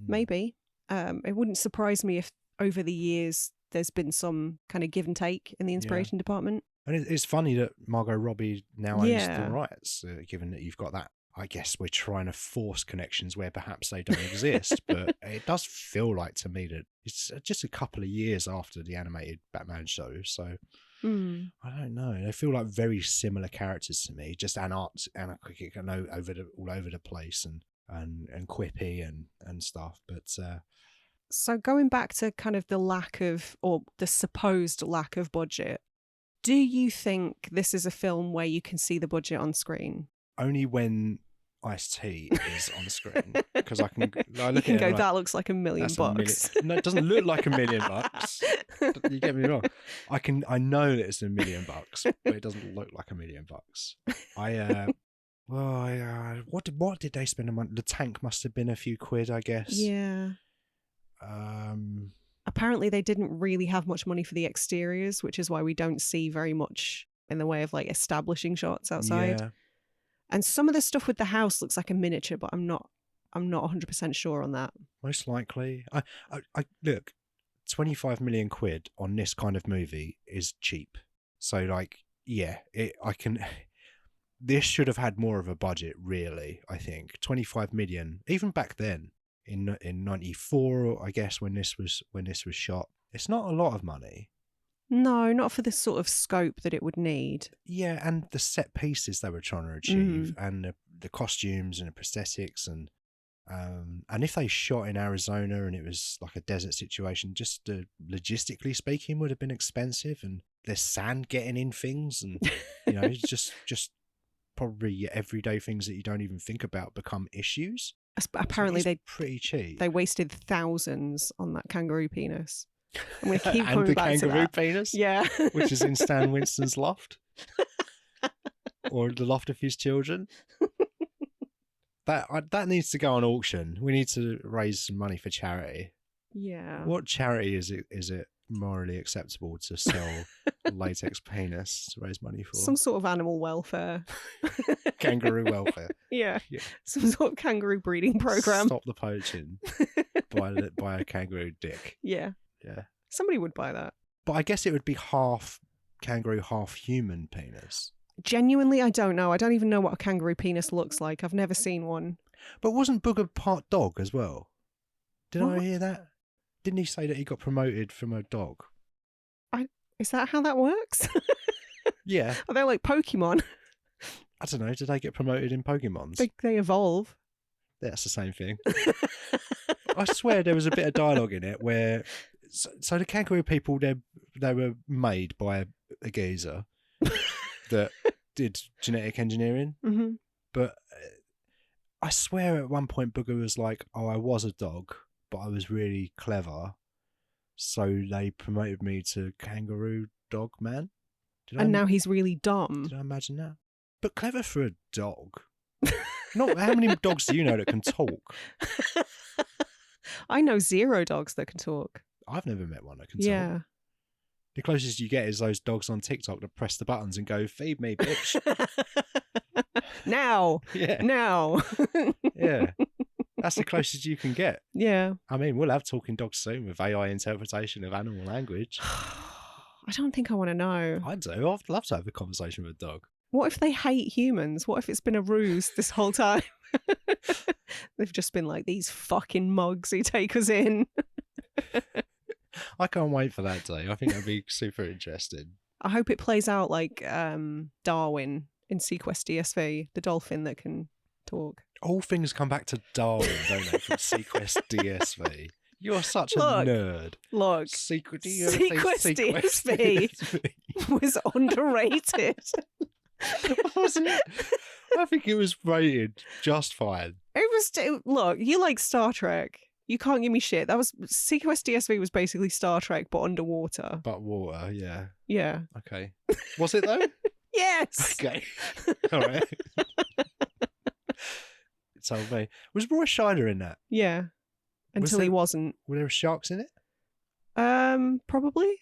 It wouldn't surprise me if over the years there's been some kind of give and take in the inspiration department. And it's funny that Margot Robbie now owns the Yeah. rights, given that you've got that. I guess we're trying to force connections where perhaps they don't exist, but it does feel like to me that it's just a couple of years after the animated Batman show. So I don't know. They feel like very similar characters to me, just anarchic, I know, all over the place and quippy and stuff. But so going back to kind of the lack of, or the supposed lack of budget, do you think this is a film where you can see the budget on screen? only when Ice-T is on screen, because I look You at can it go, and that looks like $1 million bucks. No, it doesn't look like $1 million bucks. You get me wrong. I know that it's $1 million bucks, but it doesn't look like $1 million bucks. What did they spend a month? The tank must have been a few quid, I guess. Yeah. Apparently they didn't really have much money for the exteriors, which is why we don't see very much in the way of like establishing shots outside. Yeah. And some of the stuff with the house looks like a miniature, but I'm not 100% sure on that. Most likely. I look, 25 million quid on this kind of movie is cheap. So like, yeah, this should have had more of a budget, really. I think 25 million, even back then in 94, I guess, when this was shot, it's not a lot of money. No, not for the sort of scope that it would need. Yeah, and the set pieces they were trying to achieve, and the costumes and the prosthetics, and if they shot in Arizona and it was like a desert situation, just logistically speaking, would have been expensive. And there's sand getting in things, and just probably everyday things that you don't even think about become issues. Apparently, so pretty cheap. They wasted thousands on that kangaroo penis. I'm going to keep and coming the back to kangaroo that. penis, yeah, which is in Stan Winston's loft, or the loft of his children. That needs to go on auction. We need to raise some money for charity. Yeah. What charity is it morally acceptable to sell a latex penis to raise money for? Some sort of animal welfare. Kangaroo welfare. Yeah. Some sort of kangaroo breeding program. Stop the poaching by a kangaroo dick. Yeah. Yeah. Somebody would buy that. But I guess it would be half kangaroo, half human penis. Genuinely, I don't know. I don't even know what a kangaroo penis looks like. I've never seen one. But wasn't Booger part dog as well? Did What? I hear that? Didn't he say that he got promoted from a dog? Is that how that works? Yeah. Are they like Pokemon? I don't know. Did they get promoted in Pokemons? They evolve. That's the same thing. I swear there was a bit of dialogue in it where... So the kangaroo people, they were made by a geezer that did genetic engineering. Mm-hmm. But I swear at one point Booger was like, oh, I was a dog, but I was really clever. So they promoted me to kangaroo dog man. Now he's really dumb. Did I imagine that? But clever for a dog. Not how many dogs do you know that can talk? I know 0 dogs that can talk. I've never met one that can Yeah. talk. The closest you get is those dogs on TikTok that press the buttons and go, feed me, bitch. Now. Yeah. Now. Yeah. That's the closest you can get. Yeah. I mean, we'll have talking dogs soon with AI interpretation of animal language. I don't think I want to know. I do. I'd love to have a conversation with a dog. What if they hate humans? What if it's been a ruse this whole time? They've just been like, these fucking mugs who take us in. I can't wait for that day. I think that'd be super interesting. I hope it plays out like Darwin in Sequest DSV, the dolphin that can talk. All things come back to Darwin, don't they, from Sequest DSV? You're such a Look, nerd. Look, Sequest DSV was underrated. Wasn't it? I think it was rated just fine. It was. Look, you like Star Trek. You can't give me shit. That was Sequest DSV was basically Star Trek, but underwater. But water, yeah. Yeah. Okay. Was it though? Yes. Okay. All right. Tell me. Was Roy Scheider in that? Yeah. Until he wasn't. Were there sharks in it? Probably.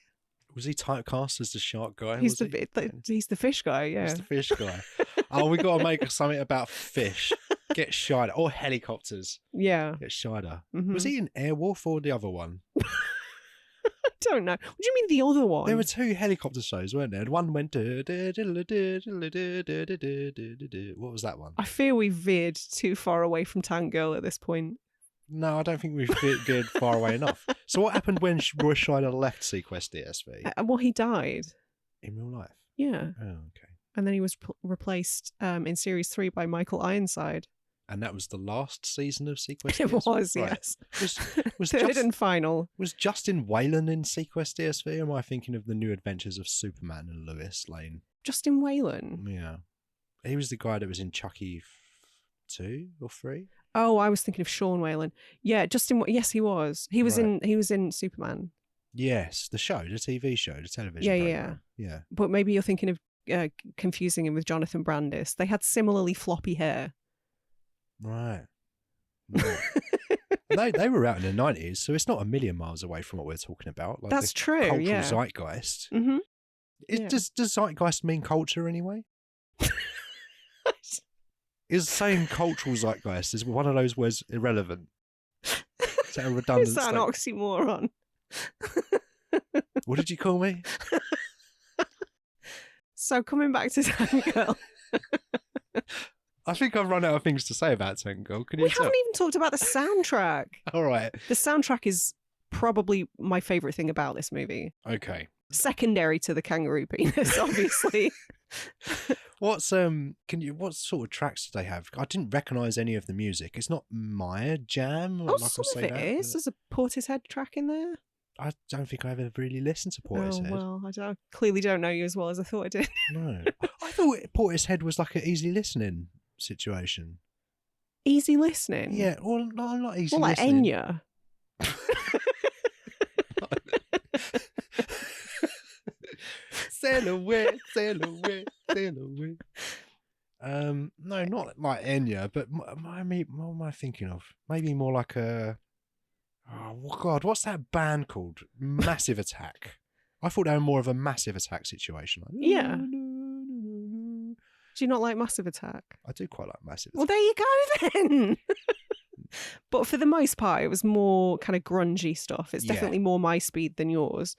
Was he typecast as the shark guy? He's the fish guy, yeah. He's the fish guy. Oh, we got to make something about fish. Get Scheider. Or helicopters. Yeah. Get Scheider. Mm-hmm. Was he in Airwolf or the other one? don't know. What do you mean the other one? There were 2 helicopter shows, weren't there? And one went what was that one? I fear we veered too far away from Tangirl at this point. No, I don't think we've veered far away enough. So what happened when Roy Scheider left Sequest DSV? Well, he died. In real life? Yeah. Oh, okay. And then he was replaced in Series 3 by Michael Ironside. And that was the last season of Sequest It DSV? was, Right. yes. Was Third and final. Was Justin Whalen in Sequest DSV? Or am I thinking of the New Adventures of Superman and Lois Lane? Justin Whalen? Yeah. He was the guy that was in Chucky 2 or 3? Oh, I was thinking of Sean Whalen. Yeah, yes, he was. He was in Superman. Yes, the show, the TV show, the television program. Yeah. But maybe you're thinking of confusing him with Jonathan Brandis. They had similarly floppy hair. Right. They were out in the 90s, so it's not a million miles away from what we're talking about. Like That's true, cultural yeah. zeitgeist. Mm-hmm. Does zeitgeist mean culture anyway? Is saying cultural zeitgeist is one of those words irrelevant? Is that a redundant Is that an oxymoron? What did you call me? So coming back to Tangirl. I think I've run out of things to say about Tangirl. Can you We tell? haven't even talked about the soundtrack. All right. The soundtrack is probably my favourite thing about this movie. Okay. Secondary to the kangaroo penis, obviously. What sort of tracks did they have? I didn't recognise any of the music. It's not my jam. Some of it is. There's a Portishead track in there. I don't think I ever really listened to Portishead. Oh, well, I clearly don't know you as well as I thought I did. No. I thought Portishead was like an easy listening situation. Easy listening? Yeah, well, not easy like listening. Enya. Sail away, sail away, sail away. No, not like Enya, but what am I thinking of? Maybe more like a... Oh, God, what's that band called? Massive Attack. I thought they were more of a Massive Attack situation. Like, yeah. Do you not like Massive Attack? I do quite like Massive Attack. Well, there you go then. But for the most part, it was more kind of grungy stuff. It's definitely more my speed than yours.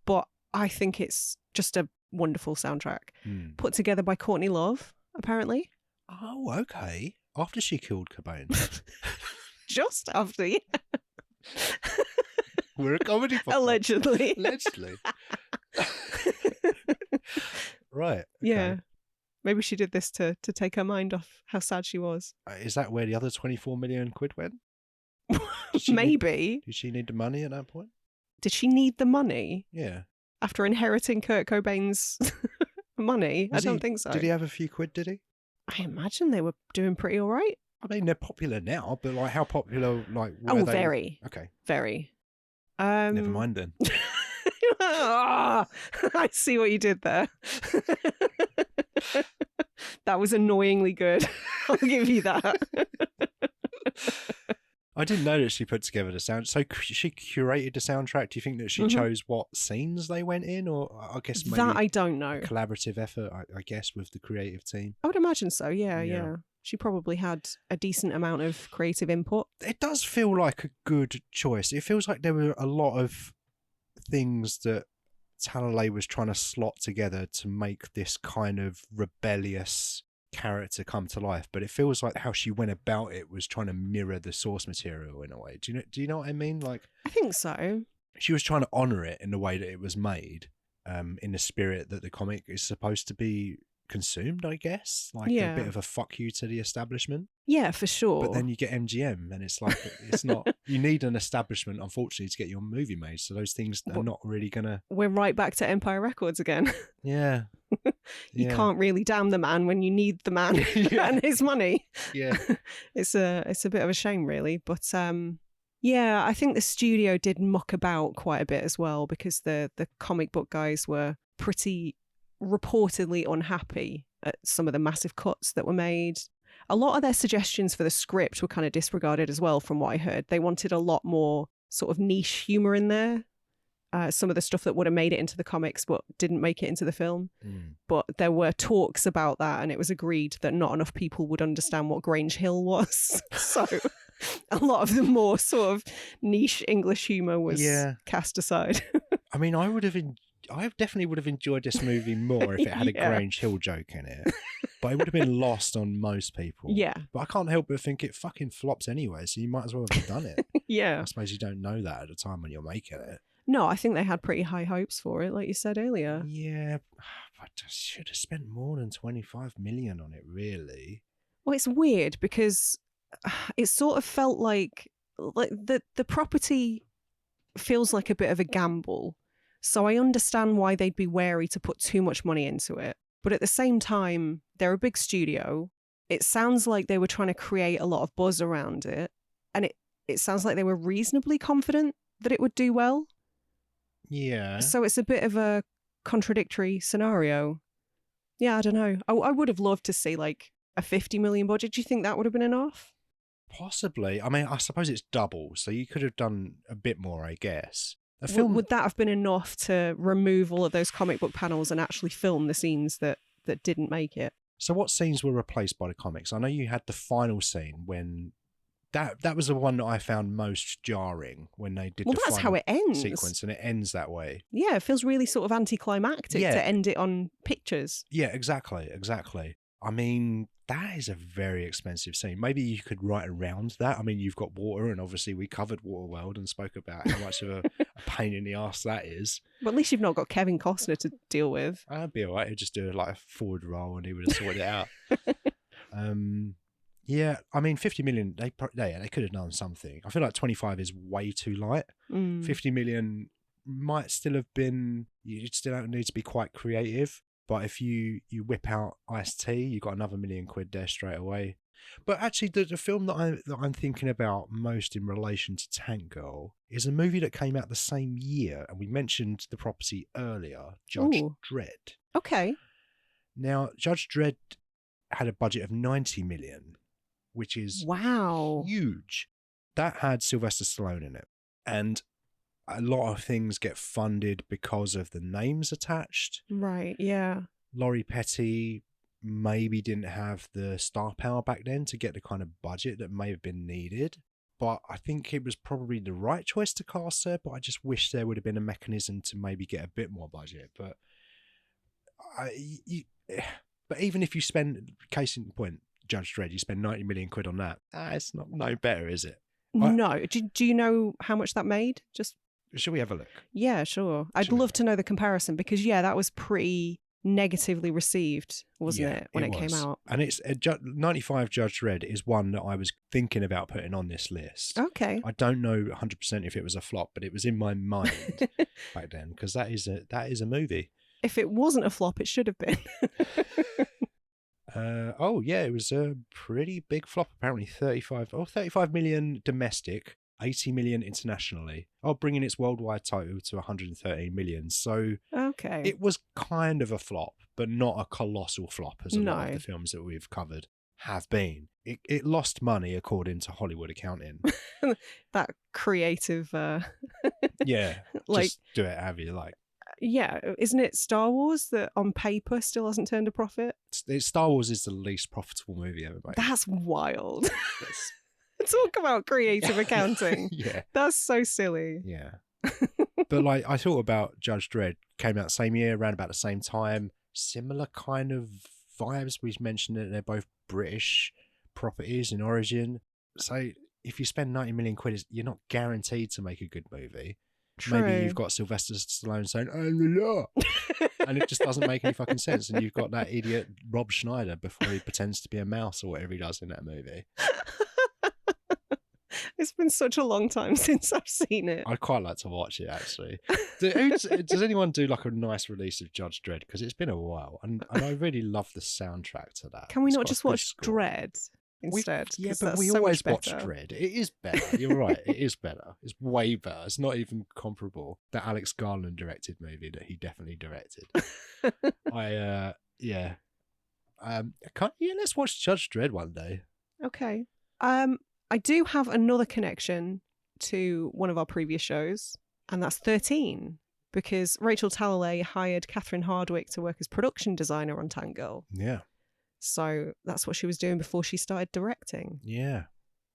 But I think it's just a wonderful soundtrack. Put together by Courtney Love, apparently. Oh, okay. After she killed Cobain. Just after, yeah. We're a comedy podcast. Allegedly. Allegedly. Right. Okay. Yeah. Maybe she did this to take her mind off how sad she was. Is that where the other 24 million quid went? Maybe. Did she need the money at that point? Did she need the money? Yeah. After inheriting Kurt Cobain's money? I don't think so. Did he have a few quid, did he? I imagine they were doing pretty all right. I mean, they're popular now, but like how popular, like... Oh, very. Okay. Very. Never mind then. I see what you did there. That was annoyingly good. I'll give you that. I didn't know that she put together the sound. So she curated the soundtrack. Do you think that she chose what scenes they went in? Or I guess maybe... That I don't know. Collaborative effort, I guess, with the creative team. I would imagine so, yeah. She probably had a decent amount of creative input. It does feel like a good choice. It feels like there were a lot of things that Talalay was trying to slot together to make this kind of rebellious character come to life, but it feels like how she went about it was trying to mirror the source material in a way. Do you know what I mean? Like, I think so. She was trying to honor it in the way that it was made, in the spirit that the comic is supposed to be consumed, I guess, like a bit of a fuck you to the establishment. Yeah, for sure. But then you get MGM and it's like, it's not, you need an establishment, unfortunately, to get your movie made. So those things are not really gonna... We're right back to Empire Records again. Yeah. You can't really damn the man when you need the man and his money. Yeah. It's a bit of a shame, really. But yeah, I think the studio did muck about quite a bit as well, because the comic book guys were pretty reportedly unhappy at some of the massive cuts that were made. A lot of their suggestions for the script were kind of disregarded as well, from what I heard. They wanted a lot more sort of niche humor in there. Some of the stuff that would have made it into the comics but didn't make it into the film. But there were talks about that, and it was agreed that not enough people would understand what Grange Hill was. So a lot of the more sort of niche English humour was cast aside. I mean, I definitely would have enjoyed this movie more if it had a Yeah. Grange Hill joke in it. But it would have been lost on most people. Yeah. But I can't help but think it fucking flops anyway, so you might as well have done it. Yeah. I suppose you don't know that at the time when you're making it. No, I think they had pretty high hopes for it, like you said earlier. Yeah, but I should have spent more than 25 million on it, really. Well, it's weird because it sort of felt like the property feels like a bit of a gamble. So I understand why they'd be wary to put too much money into it. But at the same time, they're a big studio. It sounds like they were trying to create a lot of buzz around it. And it sounds like they were reasonably confident that it would do well. Yeah. So it's a bit of a contradictory scenario. Yeah, I don't know. I would have loved to see like a 50 million budget. Do you think that would have been enough? Possibly. I mean, I suppose it's double, so you could have done a bit more, I guess. Would that have been enough to remove all of those comic book panels and actually film the scenes that didn't make it? So what scenes were replaced by the comics? I know you had the final scene when that was the one that I found most jarring when they did that's how it ends. sequence, and it ends that way. Yeah, it feels really sort of anticlimactic to end it on pictures. Yeah, exactly. I mean, that is a very expensive scene. Maybe you could write around that. I mean, you've got water, and obviously we covered Waterworld and spoke about how much of a pain in the arse that is. But at least you've not got Kevin Costner to deal with. I'd be all right. He'd just do like a forward roll and he would have sorted it out. Yeah, I mean, 50 million, they could have done something. I feel like 25 is way too light. 50 million might still have been, you still don't need to be quite creative. But if you whip out S10 E79, you got another £1 million there straight away. But actually, the film that I'm thinking about most in relation to Tank Girl is a movie that came out the same year, and we mentioned the property earlier, Judge Dredd. Okay. Now, Judge Dredd had a budget of 90 million, which is huge. That had Sylvester Stallone in it, and a lot of things get funded because of the names attached. Right, yeah. Laurie Petty maybe didn't have the star power back then to get the kind of budget that may have been needed. But I think it was probably the right choice to cast her, but I just wish there would have been a mechanism to maybe get a bit more budget. But but even if you spend, case in point, Judge Dredd, you spend 90 million quid on that, it's not no better, is it? No. Do you know how much that made? Just Shall we have a look? Yeah, sure. I'd love to know the comparison because, that was pretty negatively received, wasn't it, when it came out? And it's 95 Judge Dredd is one that I was thinking about putting on this list. Okay. I don't know 100% if it was a flop, but it was in my mind back then because that is a movie. If it wasn't a flop, it should have been. It was a pretty big flop apparently. 35 million domestic. 80 million internationally, bringing its worldwide total to 113 million. So okay, it was kind of a flop, but not a colossal flop as a lot of the films that we've covered have been. It lost money according to Hollywood accounting. That creative, yeah, like just do it however you like. Yeah, isn't it Star Wars that on paper still hasn't turned a profit? Star Wars is the least profitable movie ever made. That's wild. Talk about creative accounting. Yeah. That's so silly. Yeah. But like, I thought about Judge Dredd, came out the same year, around about the same time. Similar kind of vibes. We mentioned that they're both British properties in origin. So if you spend 90 million quid, you're not guaranteed to make a good movie. True. Maybe you've got Sylvester Stallone saying, and it just doesn't make any fucking sense. And you've got that idiot Rob Schneider before he pretends to be a mouse or whatever he does in that movie. It's been such a long time since I've seen it. I'd quite like to watch it, actually. Does anyone do like a nice release of Judge Dredd? Because it's been a while, and I really love the soundtrack to that. Can we not just watch Dredd instead? But we always watch Dredd. It is better. You're right. It is better. It's way better. It's not even comparable. That Alex Garland directed movie that he definitely directed. Let's watch Judge Dredd one day. Okay. I do have another connection to one of our previous shows, and that's 13, because Rachel Talalay hired Catherine Hardwicke to work as production designer on Tank Girl. Yeah. So that's what she was doing before she started directing. Yeah.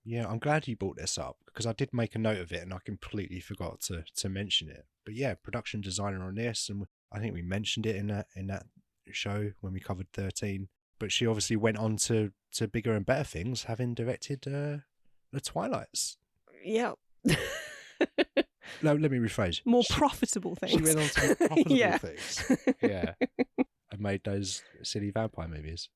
Yeah, I'm glad you brought this up because I did make a note of it and I completely forgot to mention it. But yeah, production designer on this, and I think we mentioned it in that show when we covered 13. But she obviously went on to bigger and better things, having directed The Twilights. Yeah. No, let me rephrase. More profitable things. She went on to more profitable Yeah. things. Yeah. And made those silly vampire movies.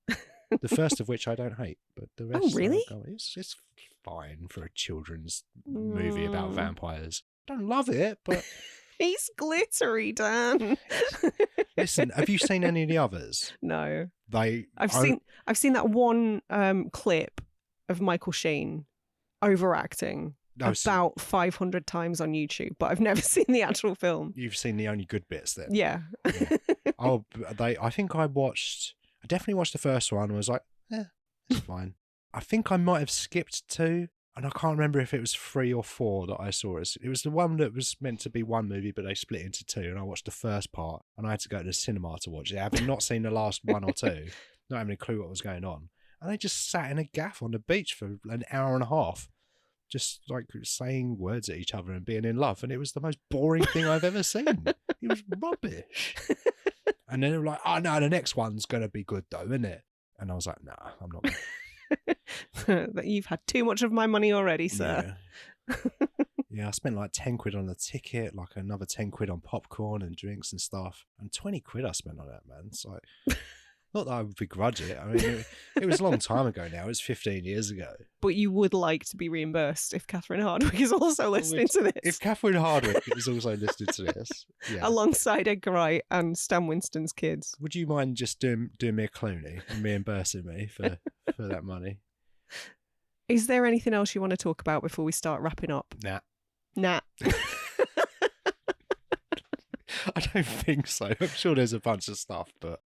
The first of which I don't hate, but the rest... Oh, really? It's fine for a children's movie about vampires. I don't love it, but... He's glittery, Dan. Listen, have you seen any of the others? No. I've seen that one clip of Michael Sheen overacting about 500 times on YouTube, but I've never seen the actual film. You've seen the only good bits then? Yeah. I think I definitely watched the first one and was like, it's fine. I think I might have skipped 2, and I can't remember if it was 3 or 4 that I saw. It was the one that was meant to be one movie, but they split into 2, and I watched the first part, and I had to go to the cinema to watch it, having not seen the last 1 or 2, not having a clue what was going on. And they just sat in a gaff on the beach for an hour and a half, just like saying words at each other and being in love, and it was the most boring thing I've ever seen. It was rubbish. And then they were like, oh no, the next one's going to be good though, isn't it? And I was like, nah, I'm not going to. You've had too much of my money already, sir. Yeah, I spent like 10 quid on the ticket, like another 10 quid on popcorn and drinks and stuff. And 20 quid I spent on that, man. It's like, not that I would begrudge it. I mean, it was a long time ago now. It was 15 years ago. But you would like to be reimbursed if Catherine Hardwicke is also listening to this. If Catherine Hardwicke is also listening to this. Yeah. Alongside Edgar Wright and Stan Winston's kids. Would you mind just doing me a Clooney and reimbursing me for that money? Is there anything else you want to talk about before we start wrapping up? Nah. I don't think so. I'm sure there's a bunch of stuff, but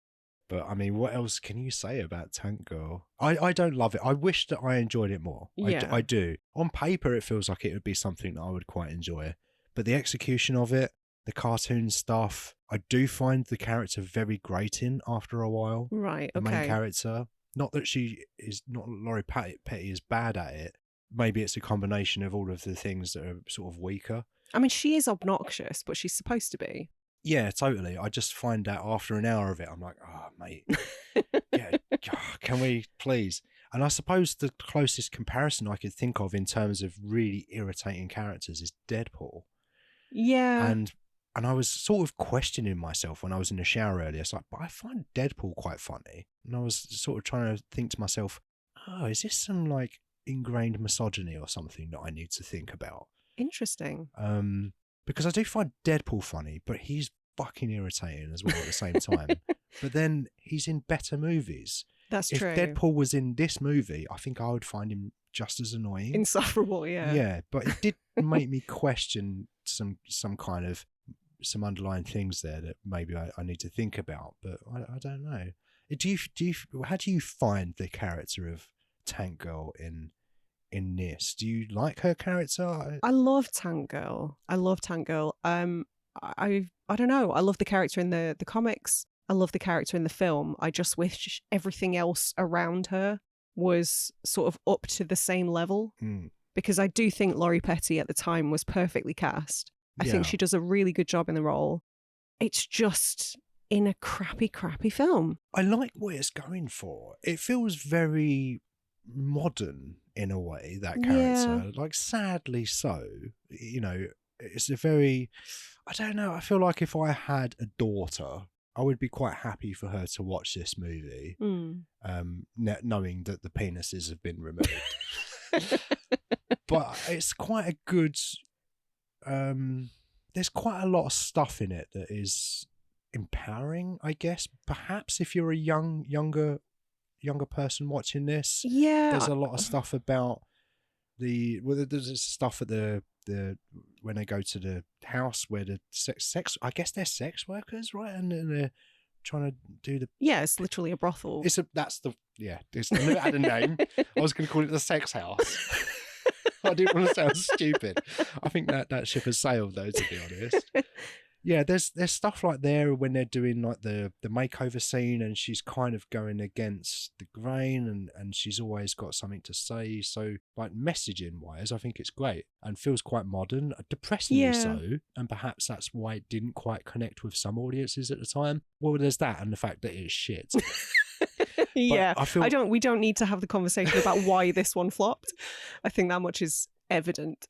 I mean, what else can you say about Tank Girl? I don't love it. I wish that I enjoyed it more. Yeah. I do. On paper, it feels like it would be something that I would quite enjoy. But the execution of it, the cartoon stuff, I do find the character very grating after a while. Right, okay. The main character. Not that Laurie Petty is bad at it. Maybe it's a combination of all of the things that are sort of weaker. I mean, she is obnoxious, but she's supposed to be. Yeah, totally. I just find that after an hour of it, I'm like, oh, mate, yeah, can we please? And I suppose the closest comparison I could think of in terms of really irritating characters is Deadpool. Yeah. And I was sort of questioning myself when I was in the shower earlier. It's like, but I find Deadpool quite funny. And I was sort of trying to think to myself, oh, is this some like ingrained misogyny or something that I need to think about? Interesting. Because I do find Deadpool funny, but he's fucking irritating as well at the same time. But then he's in better movies. That's true. If Deadpool was in this movie, I think I would find him just as annoying. Insufferable, yeah. Yeah, but it did make me question some underlying things there that maybe I need to think about. But I don't know. How do you find the character of Tank Girl in this? Do you like her character? I love Tank Girl. I don't know. I love the character in the comics. I love the character in the film. I just wish everything else around her was sort of up to the same level. Because I do think Laurie Petty at the time was perfectly cast. I think she does a really good job in the role. It's just in a crappy film. I like what it's going for. It feels very modern in a way, that character, like sadly so. You know, it's a very, I don't know, I feel like if I had a daughter, I would be quite happy for her to watch this movie, knowing that the penises have been removed. But it's quite a good, there's quite a lot of stuff in it that is empowering, I guess. Perhaps if you're a younger person watching this, there's a lot of stuff about there's stuff at the when they go to the house where the sex I guess they're sex workers, right? And they're trying to do the it's literally a brothel. It's I never had a name. I was going to call it the sex house. I didn't want to sound stupid. I think that ship has sailed though, to be honest. Yeah, there's stuff like there when they're doing like the makeover scene, and she's kind of going against the grain, and she's always got something to say. So like messaging wise, I think it's great and feels quite modern, depressingly Yeah. so, and perhaps that's why it didn't quite connect with some audiences at the time. Well, there's that, and the fact that it's shit. Yeah, I feel we don't need to have the conversation about why this one flopped. I think that much is evident.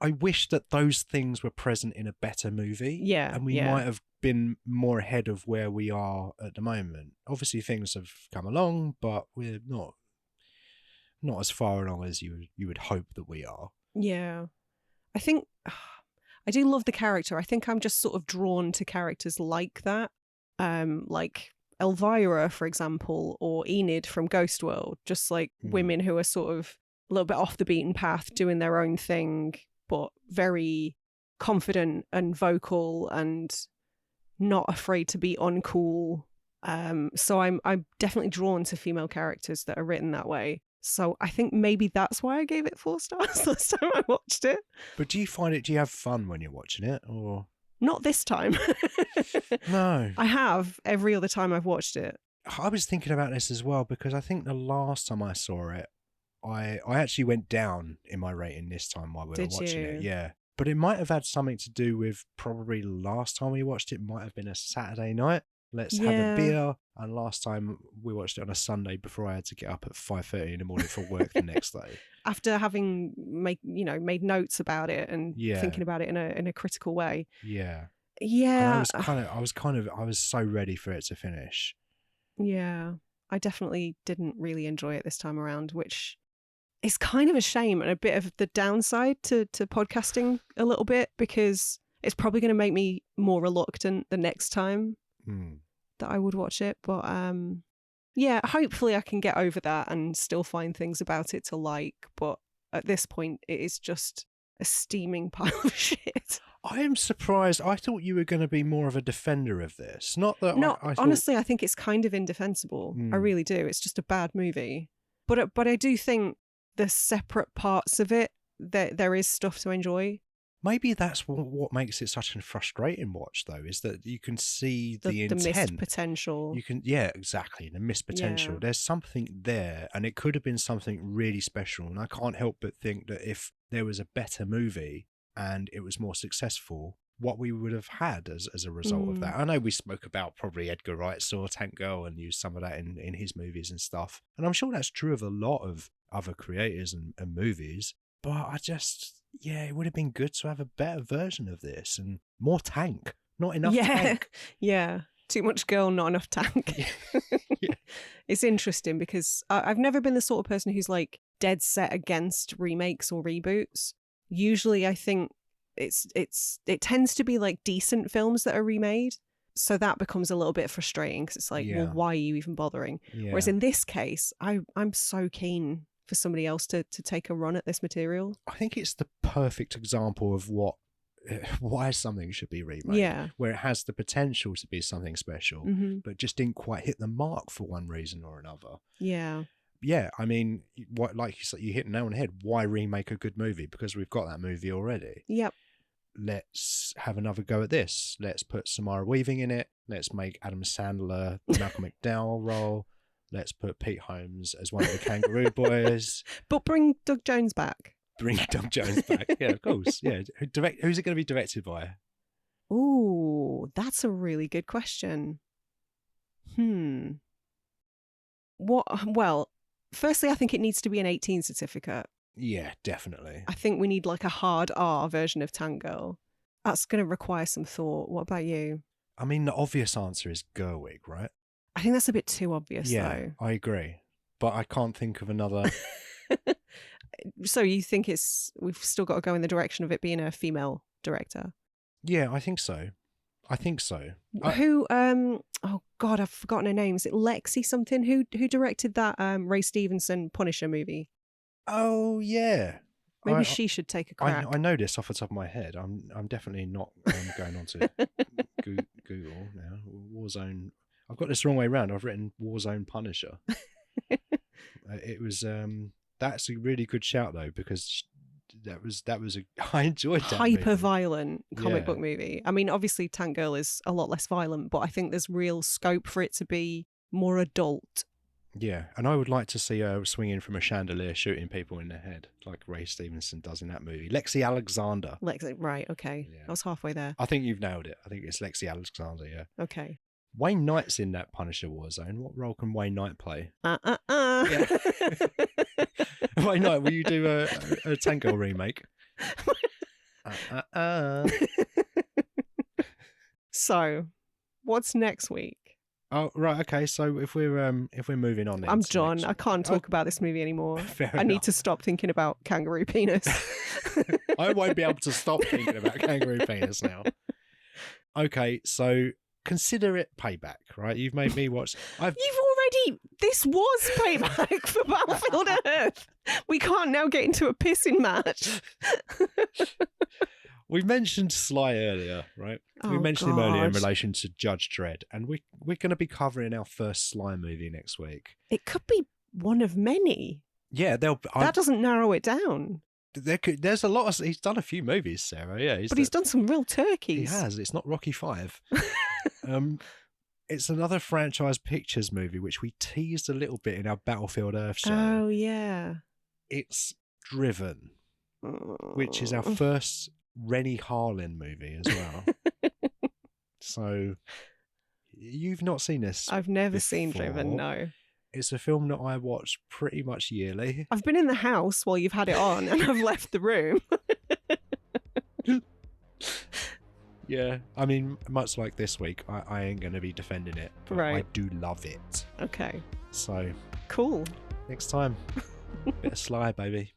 I wish that those things were present in a better movie. Yeah, and we yeah. might have been more ahead of where we are at the moment. Obviously, things have come along, but we're not as far along as you would hope that we are. Yeah, I think I do love the character. I think I'm just sort of drawn to characters like that, like Elvira, for example, or Enid from Ghost World. Just like women who are sort of a little bit off the beaten path, doing their own thing, but very confident and vocal and not afraid to be uncool. So I'm definitely drawn to female characters that are written that way. So I think maybe that's why I gave it 4 stars last time I watched it. But do you have fun when you're watching it, or not this time? No, I have every other time I've watched it. I was thinking about this as well, because I think the last time I saw it, I actually went down in my rating this time while we were watching it. Yeah. But it might have had something to do with probably last time we watched it might have been a Saturday night. Let's have a beer. And last time we watched it on a Sunday before I had to get up at 5:30 in the morning for work the next day. After having made notes about it and thinking about it in a critical way. Yeah. Yeah. And I was so ready for it to finish. Yeah. I definitely didn't really enjoy it this time around, which is kind of a shame and a bit of the downside to podcasting a little bit, because it's probably going to make me more reluctant the next time that I would watch it. But yeah, hopefully I can get over that and still find things about it to like. But at this point, it is just a steaming pile of shit. I am surprised. I thought you were going to be more of a defender of this. Not that. No, I honestly, I think it's kind of indefensible. I really do. It's just a bad movie. But I do think the separate parts of it, there is stuff to enjoy. Maybe that's what makes it such a frustrating watch, though, is that you can see the intent. The missed potential. Exactly, the missed potential. There's something there, and it could have been something really special. And I can't help but think that if there was a better movie and it was more successful, what we would have had as a result of that. I know we spoke about probably Edgar Wright saw Tank Girl and used some of that in his movies and stuff. And I'm sure that's true of a lot of other creators and movies. But I just, it would have been good to have a better version of this and more tank. Not enough tank. Yeah. Too much girl, not enough tank. It's interesting because I've never been the sort of person who's like dead set against remakes or reboots. Usually I think it tends to be like decent films that are remade. So that becomes a little bit frustrating because it's like, well, why are you even bothering? Whereas in this case, I'm so keen for somebody else to take a run at this material. I think it's the perfect example of why something should be remade, where it has the potential to be something special, but just didn't quite hit the mark for one reason or another. Yeah, I mean, like you said, you hit the nail on the head. Why remake a good movie? Because we've got that movie already. Yep. Let's have another go at this. Let's put Samara Weaving in it. Let's make Adam Sandler the Malcolm McDowell role. Let's put Pete Holmes as one of the Kangaroo Boys. But bring Doug Jones back. Bring Doug Jones back. Yeah, of course. Yeah. Who's it going to be directed by? Ooh, that's a really good question. Well, firstly, I think it needs to be an 18 certificate. Yeah, definitely. I think we need like a hard R version of Tank Girl. That's going to require some thought. What about you? I mean, the obvious answer is Gerwig, right? I think that's a bit too obvious, though. I agree. But I can't think of another. So you think we've still got to go in the direction of it being a female director? Yeah, I think so. Who, oh God, I've forgotten her name. Is it Lexi something? Who directed that Ray Stevenson Punisher movie? Oh, yeah. Maybe she should take a crack. I know this off the top of my head. I'm definitely not going on to Google now. Warzone. I've got this the wrong way around. I've written Warzone Punisher. It was that's a really good shout though, because I enjoyed that hyper movie. violent comic Yeah. book movie. I mean, obviously Tank Girl is a lot less violent, but I think there's real scope for it to be more adult. Yeah, and I would like to see her swinging from a chandelier shooting people in the head, like Ray Stevenson does in that movie. Lexi Alexander. Right, okay. Yeah. I was halfway there. I think you've nailed it. I think it's Lexi Alexander, yeah. Okay. Wayne Knight's in that Punisher Warzone. What role can Wayne Knight play? Yeah. Wayne Knight, will you do a Tank Girl remake? So, what's next week? Oh, right, okay. So if we're moving on, then I'm to done. next I week. can't talk about this movie anymore. Fair I need enough. to stop thinking about kangaroo penis. I won't be able to stop thinking about kangaroo penis now. Okay, so consider it payback, right? You've made me watch. This was payback for Battlefield Earth. We can't now get into a pissing match. We mentioned Sly earlier, right? We mentioned him earlier in relation to Judge Dredd, and we're going to be covering our first Sly movie next week. It could be one of many. Yeah, that doesn't narrow it down. There's a lot of. He's done a few movies, Sarah. Yeah, he's done some real turkeys. He has. It's not Rocky V. It's another franchise pictures movie, which we teased a little bit in our Battlefield Earth show. Oh yeah. It's Driven, which is our first Rennie Harlin movie as well. So you've not seen this? I've never seen Driven. No. It's a film that I watch pretty much yearly. I've been in the house while you've had it on, and I've left the room. Yeah, I mean, much like this week, I ain't going to be defending it, but right. I do love it. Okay. So cool. Next time, bit of Sly, baby.